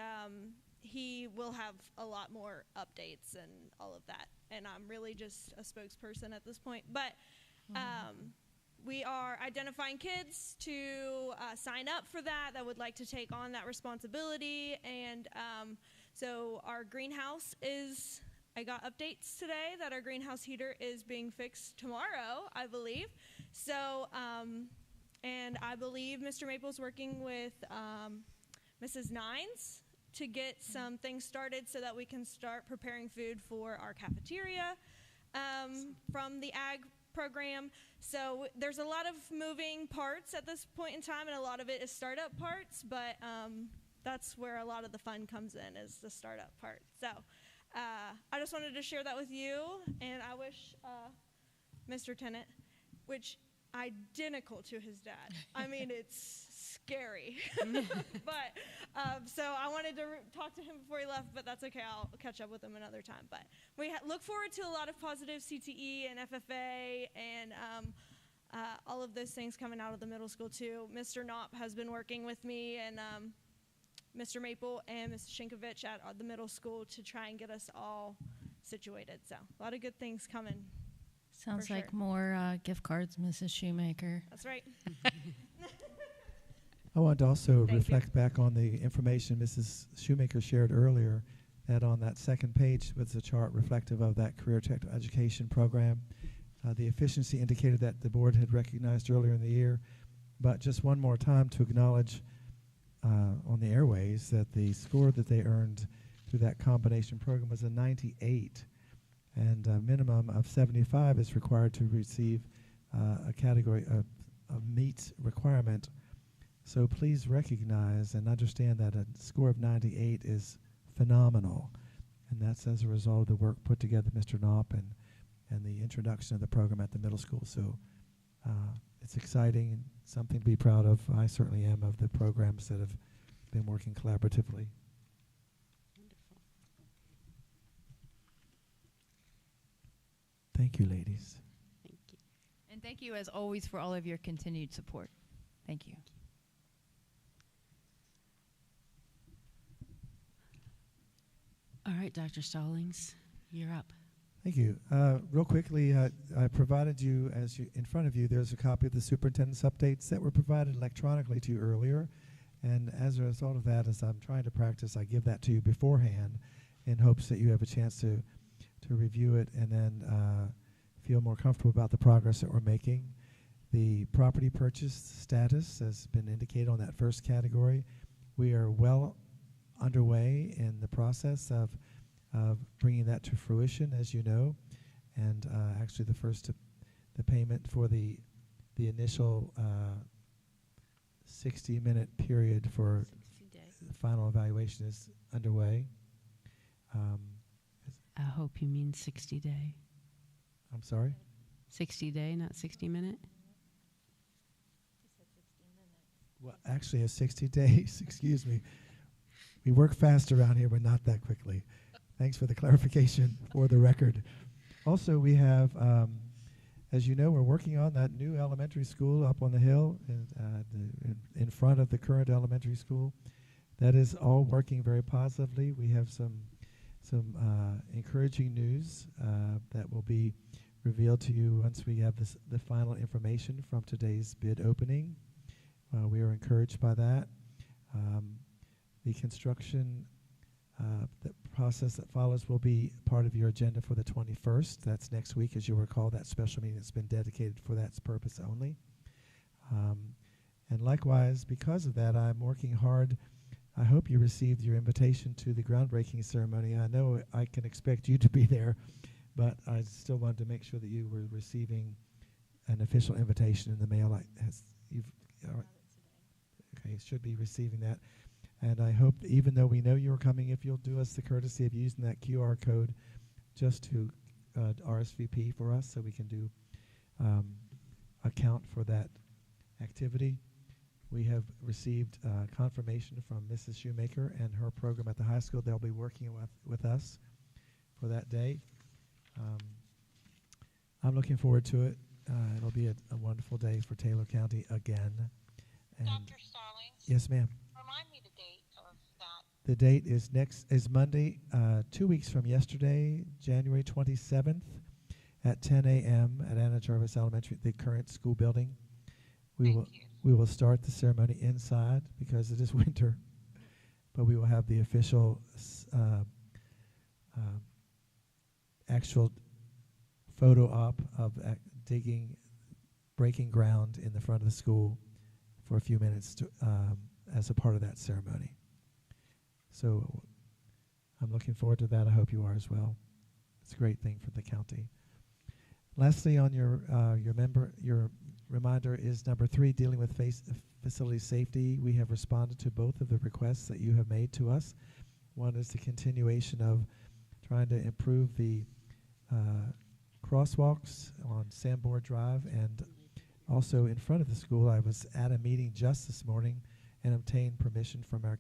S14: he will have a lot more updates and all of that. And I'm really just a spokesperson at this point. But we are identifying kids to sign up for that would like to take on that responsibility. And so our greenhouse I got updates today that our greenhouse heater is being fixed tomorrow, I believe. So, and I believe Mr. Maple's working with Mrs. Nines to get some things started so that we can start preparing food for our cafeteria from the ag program. So there's a lot of moving parts at this point in time, and a lot of it is startup parts, but that's where a lot of the fun comes in, is the startup part. So I just wanted to share that with you, and I wish Mr. Tennant, which identical to his dad. I mean, it's scary. But so I wanted to talk to him before he left, but that's okay. I'll catch up with him another time. But we look forward to a lot of positive CTE and FFA and all of those things coming out of the middle school too. Mr. Knopp has been working with me and Mr. Maple and Mr. Shinkovich at the middle school to try and get us all situated. So a lot of good things coming.
S5: Sounds
S14: for
S5: like
S14: sure.
S5: more gift cards, Mrs. Shoemaker.
S14: That's right.
S11: I want to also reflect back on the information Mrs. Shoemaker shared earlier, that on that second page was a chart reflective of that career technical education program. The efficiency indicator that the board had recognized earlier in the year, but just one more time to acknowledge on the airways that the score that they earned through that combination program was a 98, and a minimum of 75 is required to receive a category of meets requirement. So please recognize and understand that a score of 98 is phenomenal, and that's as a result of the work put together Mr. Knopp and the introduction of the program at the middle school. So it's exciting and something to be proud of. I certainly am, of the programs that have been working collaboratively. Thank you, ladies.
S16: Thank you.
S13: And thank you, as always, for all of your continued support. Thank you.
S16: All right, Dr. Stallings, you're up.
S11: Thank you. Real quickly, I provided you, in front of you, there's a copy of the superintendent's updates that were provided electronically to you earlier. And as a result of that, as I'm trying to practice, I give that to you beforehand in hopes that you have a chance to review it and then feel more comfortable about the progress that we're making. The property purchase status has been indicated on that first category. We are well underway in the process of bringing that to fruition, as you know, and actually the payment for the initial 60-minute period for the final evaluation is underway.
S16: I hope you mean 60 day.
S11: I'm sorry?
S16: 60 day, not 60 minute?
S11: Well, actually, a 60 days, excuse me. We work fast around here, but not that quickly. Thanks for the clarification for the record. Also, we have, as you know, we're working on that new elementary school up on the hill in front of the current elementary school. That is all working very positively. We have some encouraging news that will be revealed to you once we have the final information from today's bid opening. We are encouraged by that. The construction the process that follows will be part of your agenda for the 21st. That's next week, as you'll recall, that special meeting that's been dedicated for that purpose only. And likewise, because of that, I'm working hard. I hope you received your invitation to the groundbreaking ceremony. I know I can expect you to be there, but I still wanted to make sure that you were receiving an official invitation in the mail. Okay, should be receiving that. And I hope that even though we know you're coming, if you'll do us the courtesy of using that QR code just to RSVP for us so we can do account for that activity. We have received confirmation from Mrs. Shoemaker and her program at the high school. They'll be working with us for that day. I'm looking forward to it. It'll be a wonderful day for Taylor County again. And
S8: Dr. Stallings?
S11: Yes, ma'am.
S8: Remind me the date of that.
S11: The date is Monday, 2 weeks from yesterday, January 27th at 10 a.m. at Anna Jarvis Elementary, the current school building. We will start the ceremony inside because it is winter, but we will have the official actual photo op of breaking ground in the front of the school for a few minutes as a part of that ceremony. So I'm looking forward to that. I hope you are as well. It's a great thing for the county. Lastly, on your reminder is number 3, dealing with facility safety. We have responded to both of the requests that you have made to us. One is the continuation of trying to improve the crosswalks on Sanborn Drive, and also in front of the school. I was at a meeting just this morning and obtained permission from our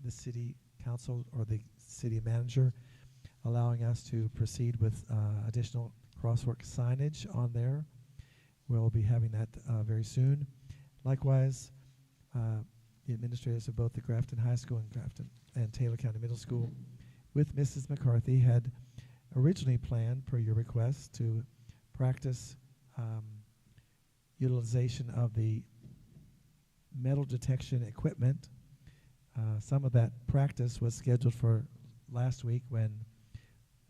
S11: the city council or the city manager, allowing us to proceed with additional crosswalk signage on there. We'll be having that very soon. Likewise, the administrators of both the Grafton High School and Taylor County Middle School, with Mrs. McCarthy, had originally planned, per your request, to practice utilization of the metal detection equipment. Some of that practice was scheduled for last week when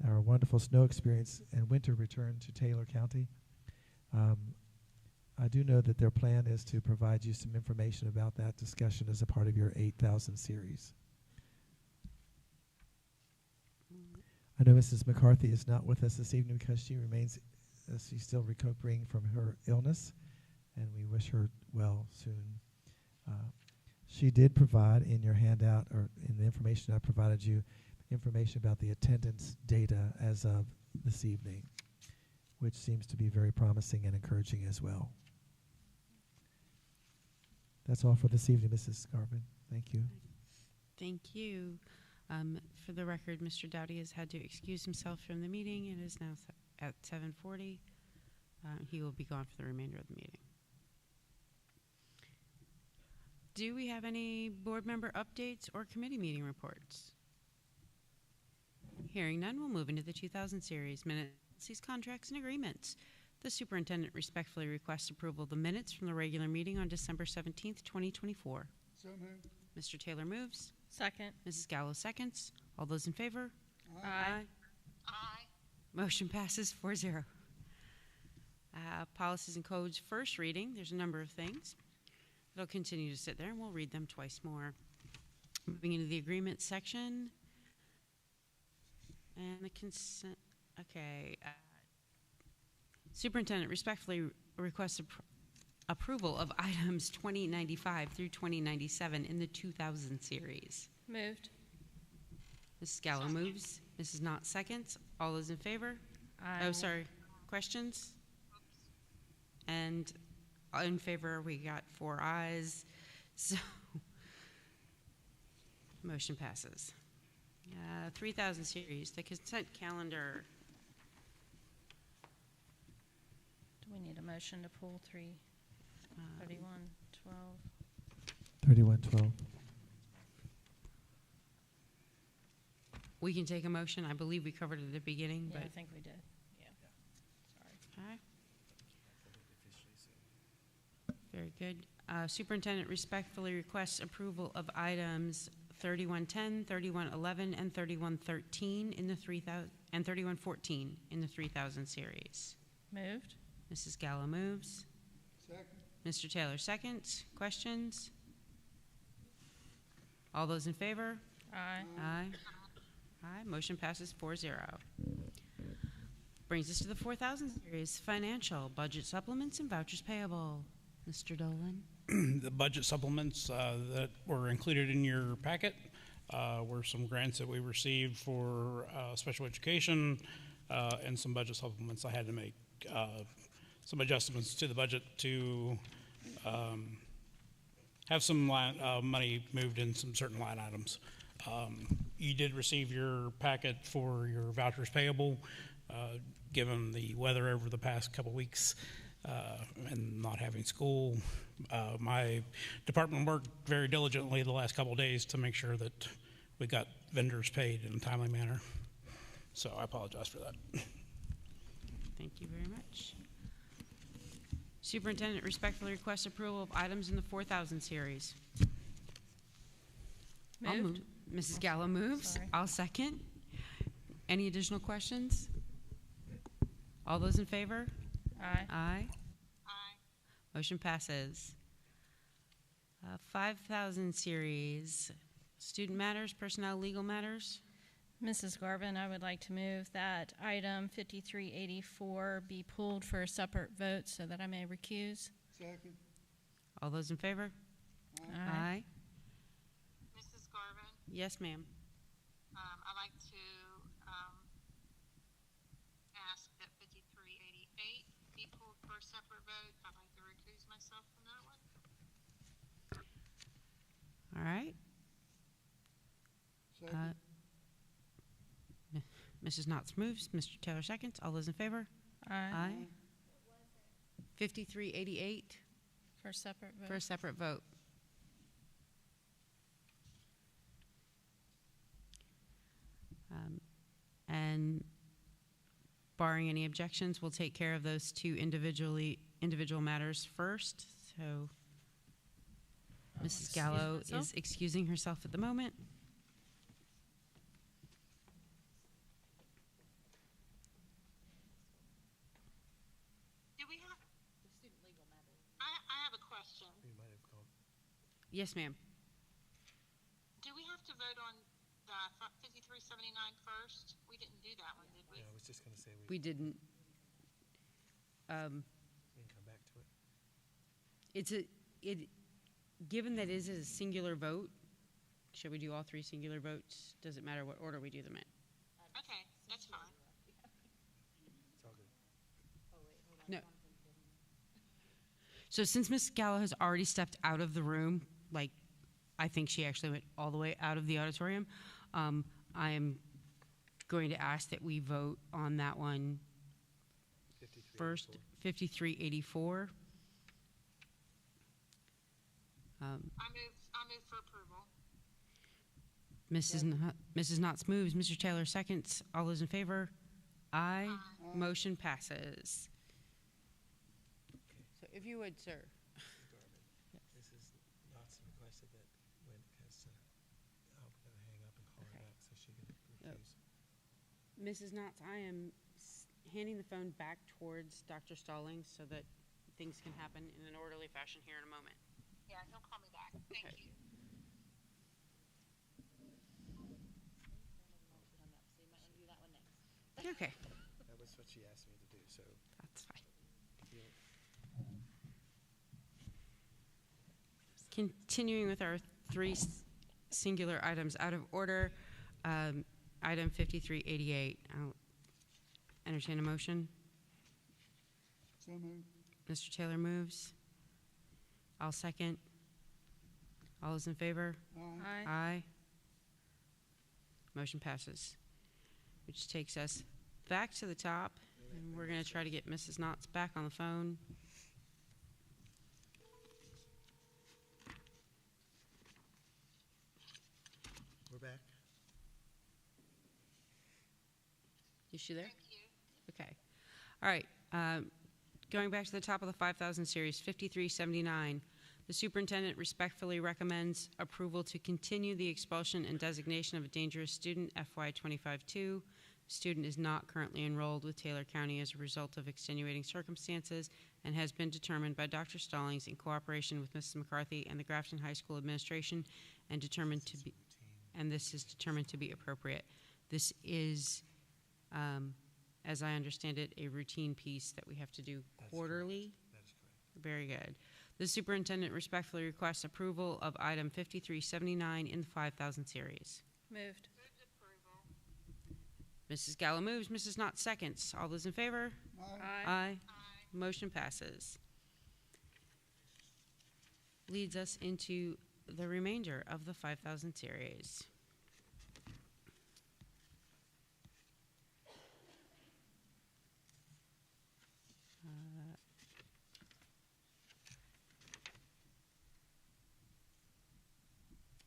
S11: our wonderful snow experience and winter returned to Taylor County. I do know that their plan is to provide you some information about that discussion as a part of your 8,000 series. I know Mrs. McCarthy is not with us this evening because she's still recuperating from her illness, and we wish her well soon. She did provide in your handout, or in the information I provided you, information about the attendance data as of this evening. which seems to be very promising and encouraging as well. That's all for this evening, Mrs. Garvin. Thank you.
S16: Thank you. For the record, Mr. Dowdy has had to excuse himself from the meeting. It is now at 7:40. He will be gone for the remainder of the meeting. Do we have any board member updates or committee meeting reports? Hearing none, we'll move into the 2000 series minutes, contracts, and agreements. The superintendent respectfully requests approval of the minutes from the regular meeting on December 17th, 2024.
S3: So moved.
S16: Mr. Taylor moves.
S5: Second.
S16: Mrs. Gallo seconds. All those in favor?
S5: Aye.
S8: Aye.
S16: Motion passes 4-0. Policies and codes first reading. There's a number of things. It'll continue to sit there, and we'll read them twice more. Moving into the agreement section. And the consent. Okay. Superintendent respectfully requests approval of items 2095 through 2097 in the 2000 series.
S5: Moved.
S16: Mrs. Gallo moves. Mrs. Knott seconds. All those in favor?
S5: Aye.
S16: Oh, sorry. Questions? And in favor, we got 4 ayes. So, motion passes. 3000 series, the consent calendar.
S5: Do we need a motion to pull 31, 12?
S11: 3112.
S16: We can take a motion. I believe we covered it at the beginning.
S5: Yeah,
S16: but
S5: I think we did. Yeah. Sorry.
S16: All right. Very good. Superintendent respectfully requests approval of items 3110, 3111, and 3113 in the 3000 and 3114 in the 3000 series.
S5: Moved.
S16: Mrs. Gallo moves.
S3: Second.
S16: Mr. Taylor seconds. Questions? All those in favor?
S5: Aye.
S16: Aye. Aye. Motion passes 4-0. Brings us to the 4000 series, financial, budget supplements, and vouchers payable. Mr. Dolan.
S17: The budget supplements that were included in your packet were some grants that we received for special education and some budget supplements. I had to make some adjustments to the budget to have some money moved in some certain line items. You did receive your packet for your vouchers payable, given the weather over the past couple weeks and not having school. My department worked very diligently the last couple of days to make sure that we got vendors paid in a timely manner. So I apologize for that.
S16: Thank you very much. Superintendent respectfully requests approval of items in the 4000 series. I'll move. Mrs. Gallo moves.
S5: Sorry.
S16: I'll second. Any additional questions? All those in favor?
S5: Aye.
S16: Aye.
S8: Aye.
S16: Motion passes. 5000 series, student matters, personnel, legal matters.
S5: Mrs. Garvin, I would like to move that item 5384 be pulled for a separate vote so that I may recuse.
S3: Second.
S16: All those in favor?
S5: Aye.
S8: Mrs. Garvin,
S16: Yes, ma'am.
S8: I'd like to ask that 5388 be pulled for a separate vote. I'd like to recuse myself from that one.
S16: All right.
S3: Second.
S16: Mrs. Knotts moves. Mr. Taylor seconds. All those in favor?
S5: Aye.
S16: 5388
S5: For a separate vote.
S16: for a separate vote. And barring any objections, we'll take care of those two individual matters first. So Mrs. Gallo
S5: myself.
S16: is excusing herself at the moment.
S8: Do we have the student legal matter? I have a question.
S16: Yes, ma'am.
S8: Do we have to vote on the 5379 first? We didn't do that one, did we?
S10: I was just going to say
S16: We didn't.
S10: we can come back to it.
S16: Given that it is a singular vote, should we do all three singular votes? Does it matter what order we do them in?
S8: Okay, that's fine.
S10: It's all good.
S6: So since Miss Gallo has already stepped out of the room, like I think she actually went all the way out of the auditorium, I am going to ask that we vote on that one first. 5384.
S8: I move for approval.
S6: Mrs. Knotts moves. Mr. Taylor seconds. All those in favor? Aye. Motion passes. So if you would, sir.
S11: Mrs. Knotts requested that when, because I'm going to hang up and call her back so she can refuse.
S6: Mrs. Knotts, I am handing the phone back towards Dr. Stallings so that things can happen in an orderly fashion here in a moment.
S8: Yeah, he'll call me back. Thank you.
S6: Okay.
S11: That was what she asked me to do, so.
S6: That's fine. Continuing with our three singular items out of order, item 5388. I'll entertain a motion.
S3: So moved.
S6: Mr. Taylor moves. I'll second. All those in favor?
S3: Aye.
S6: Aye. Motion passes, which takes us back to the top, and we're going to try to get Mrs. Knotts back on the phone.
S11: We're back.
S6: Is she there? Okay. All right. Going back to the top of the 5,000 series, 5379. The superintendent respectfully recommends approval to continue the expulsion and designation of a dangerous student, FY 25-2. Student is not currently enrolled with Taylor County as a result of extenuating circumstances and has been determined by Dr. Stallings in cooperation with Mrs. McCarthy and the Grafton High School administration and determined to be, and this is determined to be appropriate. This is, as I understand it, a routine piece that we have to do quarterly.
S11: That is correct.
S6: Very good. The superintendent respectfully requests approval of item 5379 in the 5,000 series.
S14: Moved.
S6: Mrs. Gallo moves. Mrs. Knott seconds. All those in favor?
S3: Aye.
S6: Aye. Motion passes. Leads us into the remainder of the 5,000 series.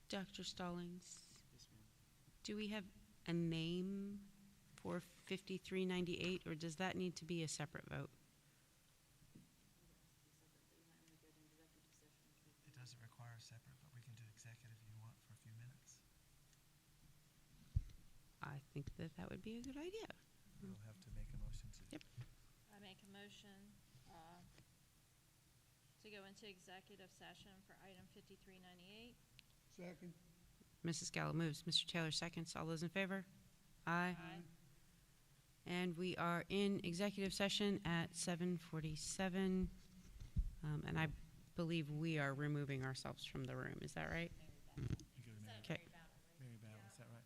S6: Dr. Stallings, do we have a name for 5398, or does that need to be a separate vote?
S11: It doesn't require a separate, but we can do executive if you want for a few minutes.
S6: I think that that would be a good idea.
S11: We'll have to make a motion to.
S6: Yep.
S5: I make a motion to go into executive session for item 5398.
S3: Second.
S6: Mrs. Gallo moves. Mr. Taylor seconds. All those in favor? Aye. And we are in executive session at 7:47. And I believe we are removing ourselves from the room. Is that right? Okay.
S11: Mary Battle, is that right?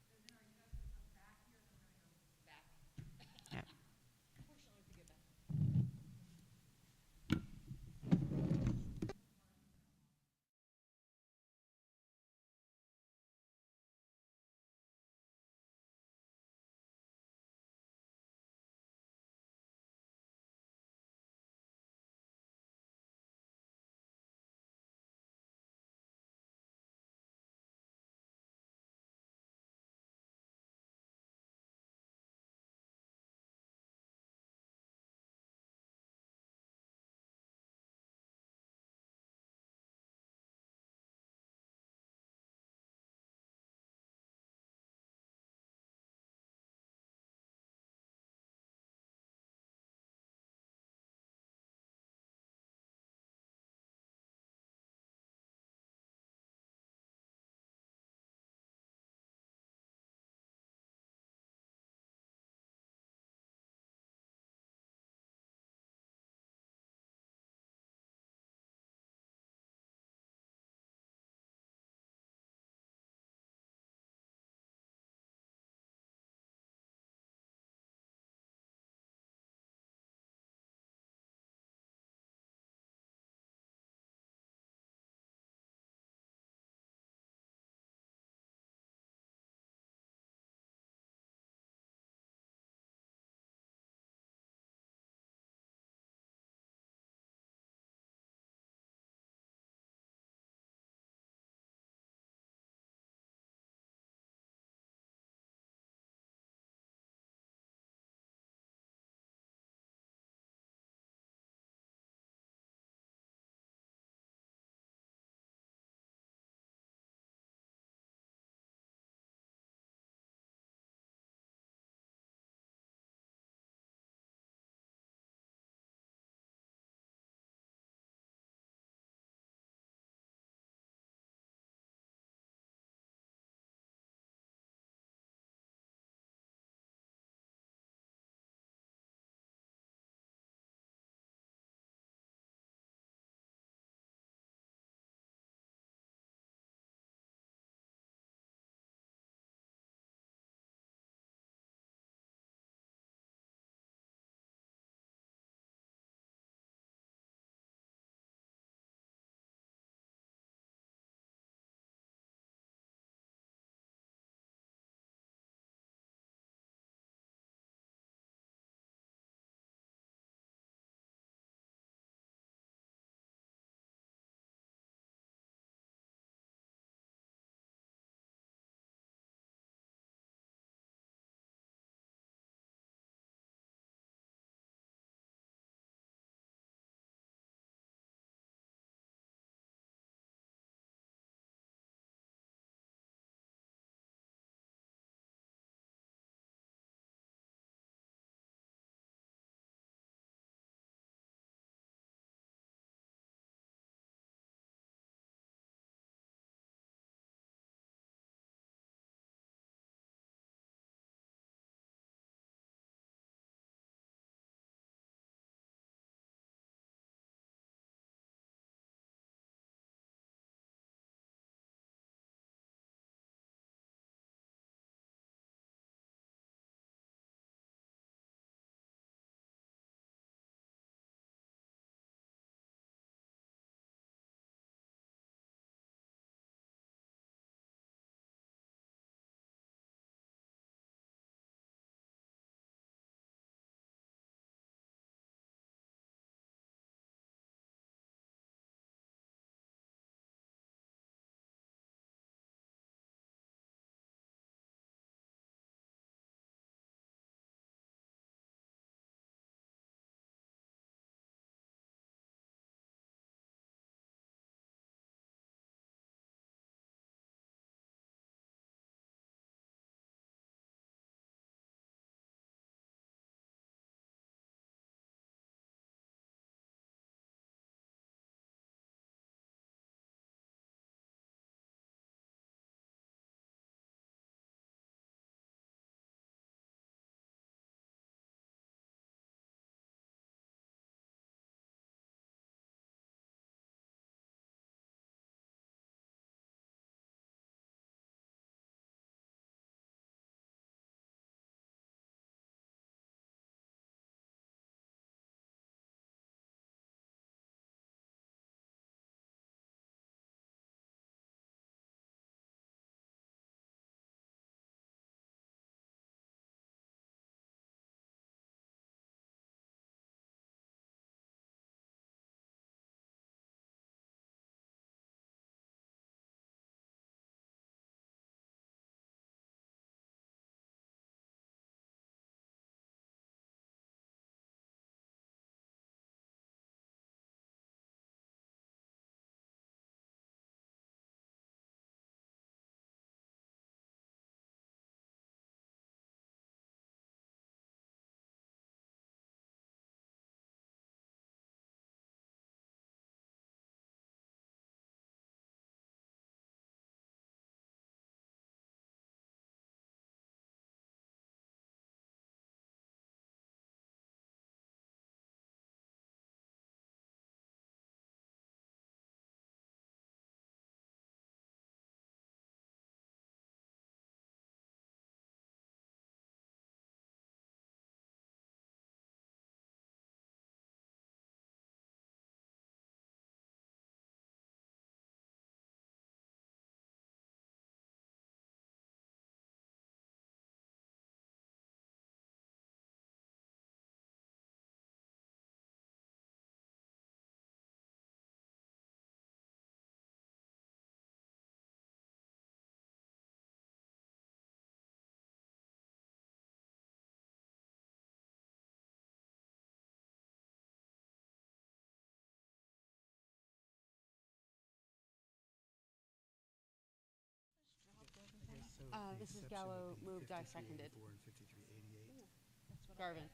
S6: Mrs. Gallo moved, I seconded.
S11: And 5388.
S6: Garvin.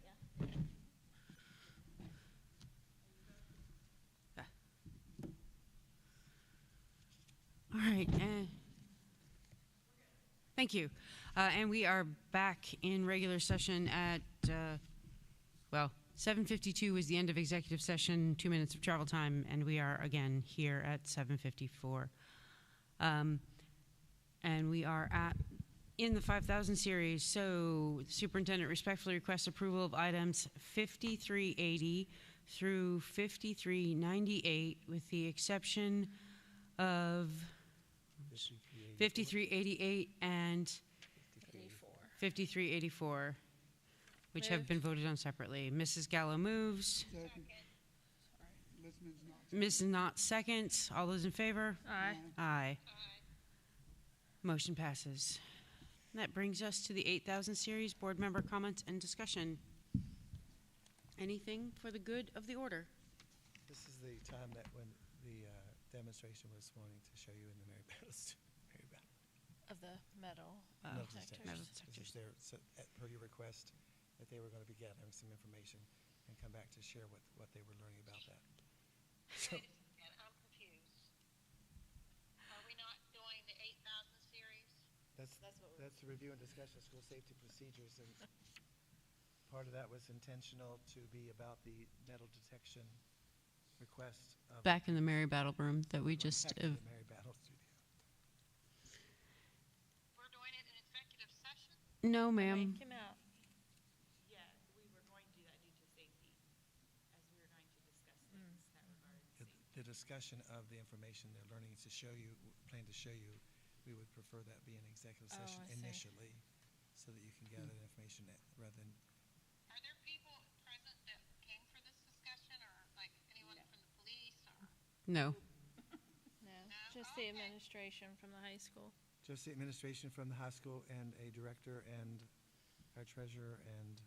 S6: All right. Thank you. And we are back in regular session at, 7:52 was the end of executive session, 2 minutes of travel time, and we are again here at 7:54. And we are in the 5,000 series. So the superintendent respectfully requests approval of items 5380 through 5398 with the exception of 5388 and 5384, which have been voted on separately. Mrs. Gallo moves. Mrs. Knott seconds. All those in favor?
S5: Aye.
S6: Aye. Motion passes. That brings us to the 8,000 series. Board member comments and discussion. Anything for the good of the order?
S11: This is the time that when the demonstration was wanting to show you in the Mary Battle.
S5: Of the metal detectors.
S11: This is their, per your request, that they were going to be gathering some information and come back to share what they were learning about that. So,
S8: And I'm confused. Are we not doing the 8,000 series?
S11: that's the review and discussion of school safety procedures, and part of that was intentional to be about the metal detection request.
S6: Back in the Mary Battle room that we just.
S11: Back in the Mary Battle studio.
S8: We're doing it in executive session?
S6: No, ma'am.
S5: Came out.
S18: Yeah, we were going to do that due to safety, as we were going to discuss things that regard safety.
S11: The discussion of the information they're learning to show you, plan to show you, we would prefer that be an executive session
S5: I see.
S11: initially, so that you can gather the information rather than.
S8: Are there people present that came for this discussion, or like anyone from the police, or?
S6: No.
S5: No, just the administration from the high school.
S11: Just the administration from the high school and a director and our treasurer and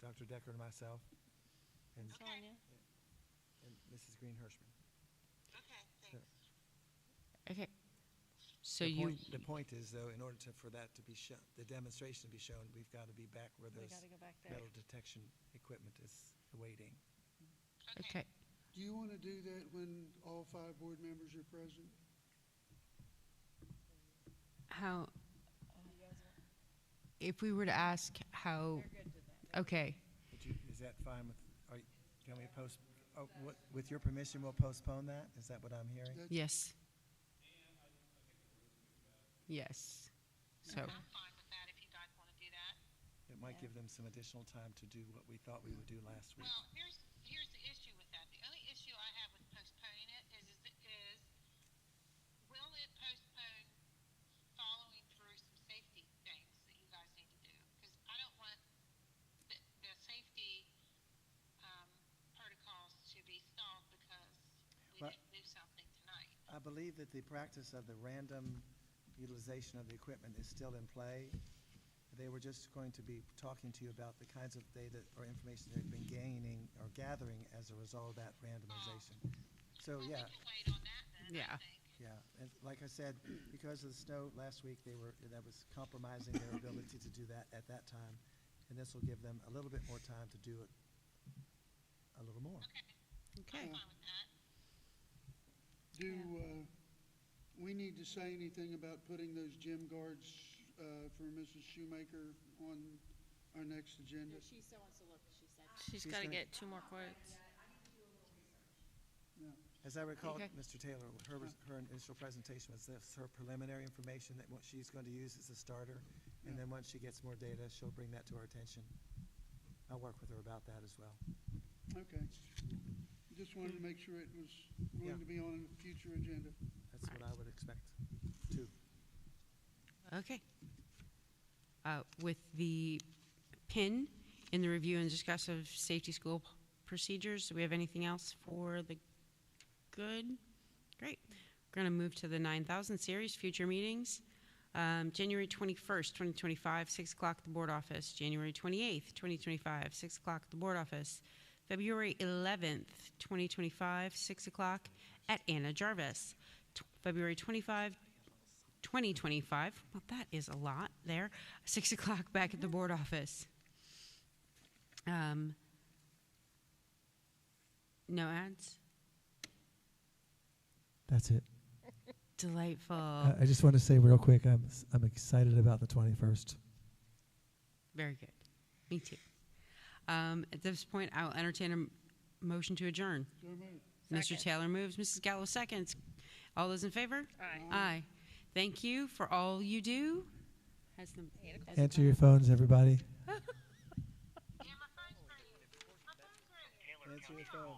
S11: Dr. Decker and myself and
S5: Sonia.
S11: and Mrs. Green Hirschman.
S8: Okay, thanks.
S6: Okay. So the
S11: point is, though, in order for that to be shown, the demonstration to be shown, we've got to be back where
S5: We
S11: those
S5: gotta go back there.
S11: metal detection equipment is awaiting.
S6: Okay.
S3: Do you want to do that when all 5 board members are present?
S6: How, if we were to ask how, okay.
S11: Is that fine with, can we with your permission, we'll postpone that? Is that what I'm hearing?
S6: Yes. Yes. So.
S8: I'm fine with that if you guys want to do that.
S11: It might give them some additional time to do what we thought we would do last week.
S8: Well, here's the issue with that. The only issue I have with postponing it is will it postpone following through some safety things that you guys need to do? Because I don't want the safety protocols to be stalled because we didn't do something tonight.
S11: I believe that the practice of the random utilization of the equipment is still in play. They were just going to be talking to you about the kinds of data or information they've been gaining or gathering as a result of that randomization. So,
S8: well,
S11: yeah.
S8: We can wait on that then, I think.
S11: Yeah, and like I said, because of the snow last week, that was compromising their ability to do that at that time, and this will give them a little bit more time to do it a little more.
S8: Okay. I'm fine with that.
S3: Do we need to say anything about putting those gym guards for Mrs. Shoemaker on our next agenda?
S18: No, she still wants to look, she said.
S5: She's got to get 2 more quotes.
S3: Yeah.
S11: As I recall,
S6: Okay.
S11: Mr. Taylor, her initial presentation was this, her preliminary information that what she's going to use as a starter, and then once she gets more data, she'll bring that to our attention. I'll work with her about that as well.
S3: Okay. Just wanted to make sure it was going to be on a future agenda.
S11: That's what I would expect, too.
S6: Okay. With the PIN in the review and discuss of safety school procedures, do we have anything else for the good? Great. We're going to move to the 9,000 series, future meetings. January 21st, 2025, 6 o'clock at the board office. January 28th, 2025, 6 o'clock at the board office. February 11th, 2025, 6 o'clock at Anna Jarvis. February 25,
S16: 2025. Well, that is a lot there. 6 o'clock back at the board office. No ads?
S11: That's it.
S16: Delightful.
S11: I just want to say real quick, I'm excited about the 21st.
S16: Very good. Me too. At this point, I'll entertain a motion to adjourn. Mr. Taylor moves. Mrs. Gallo seconds. All those in favor?
S5: Aye.
S16: Aye. Thank you for all you do.
S11: Answer your phones, everybody.
S3: Answer your phone.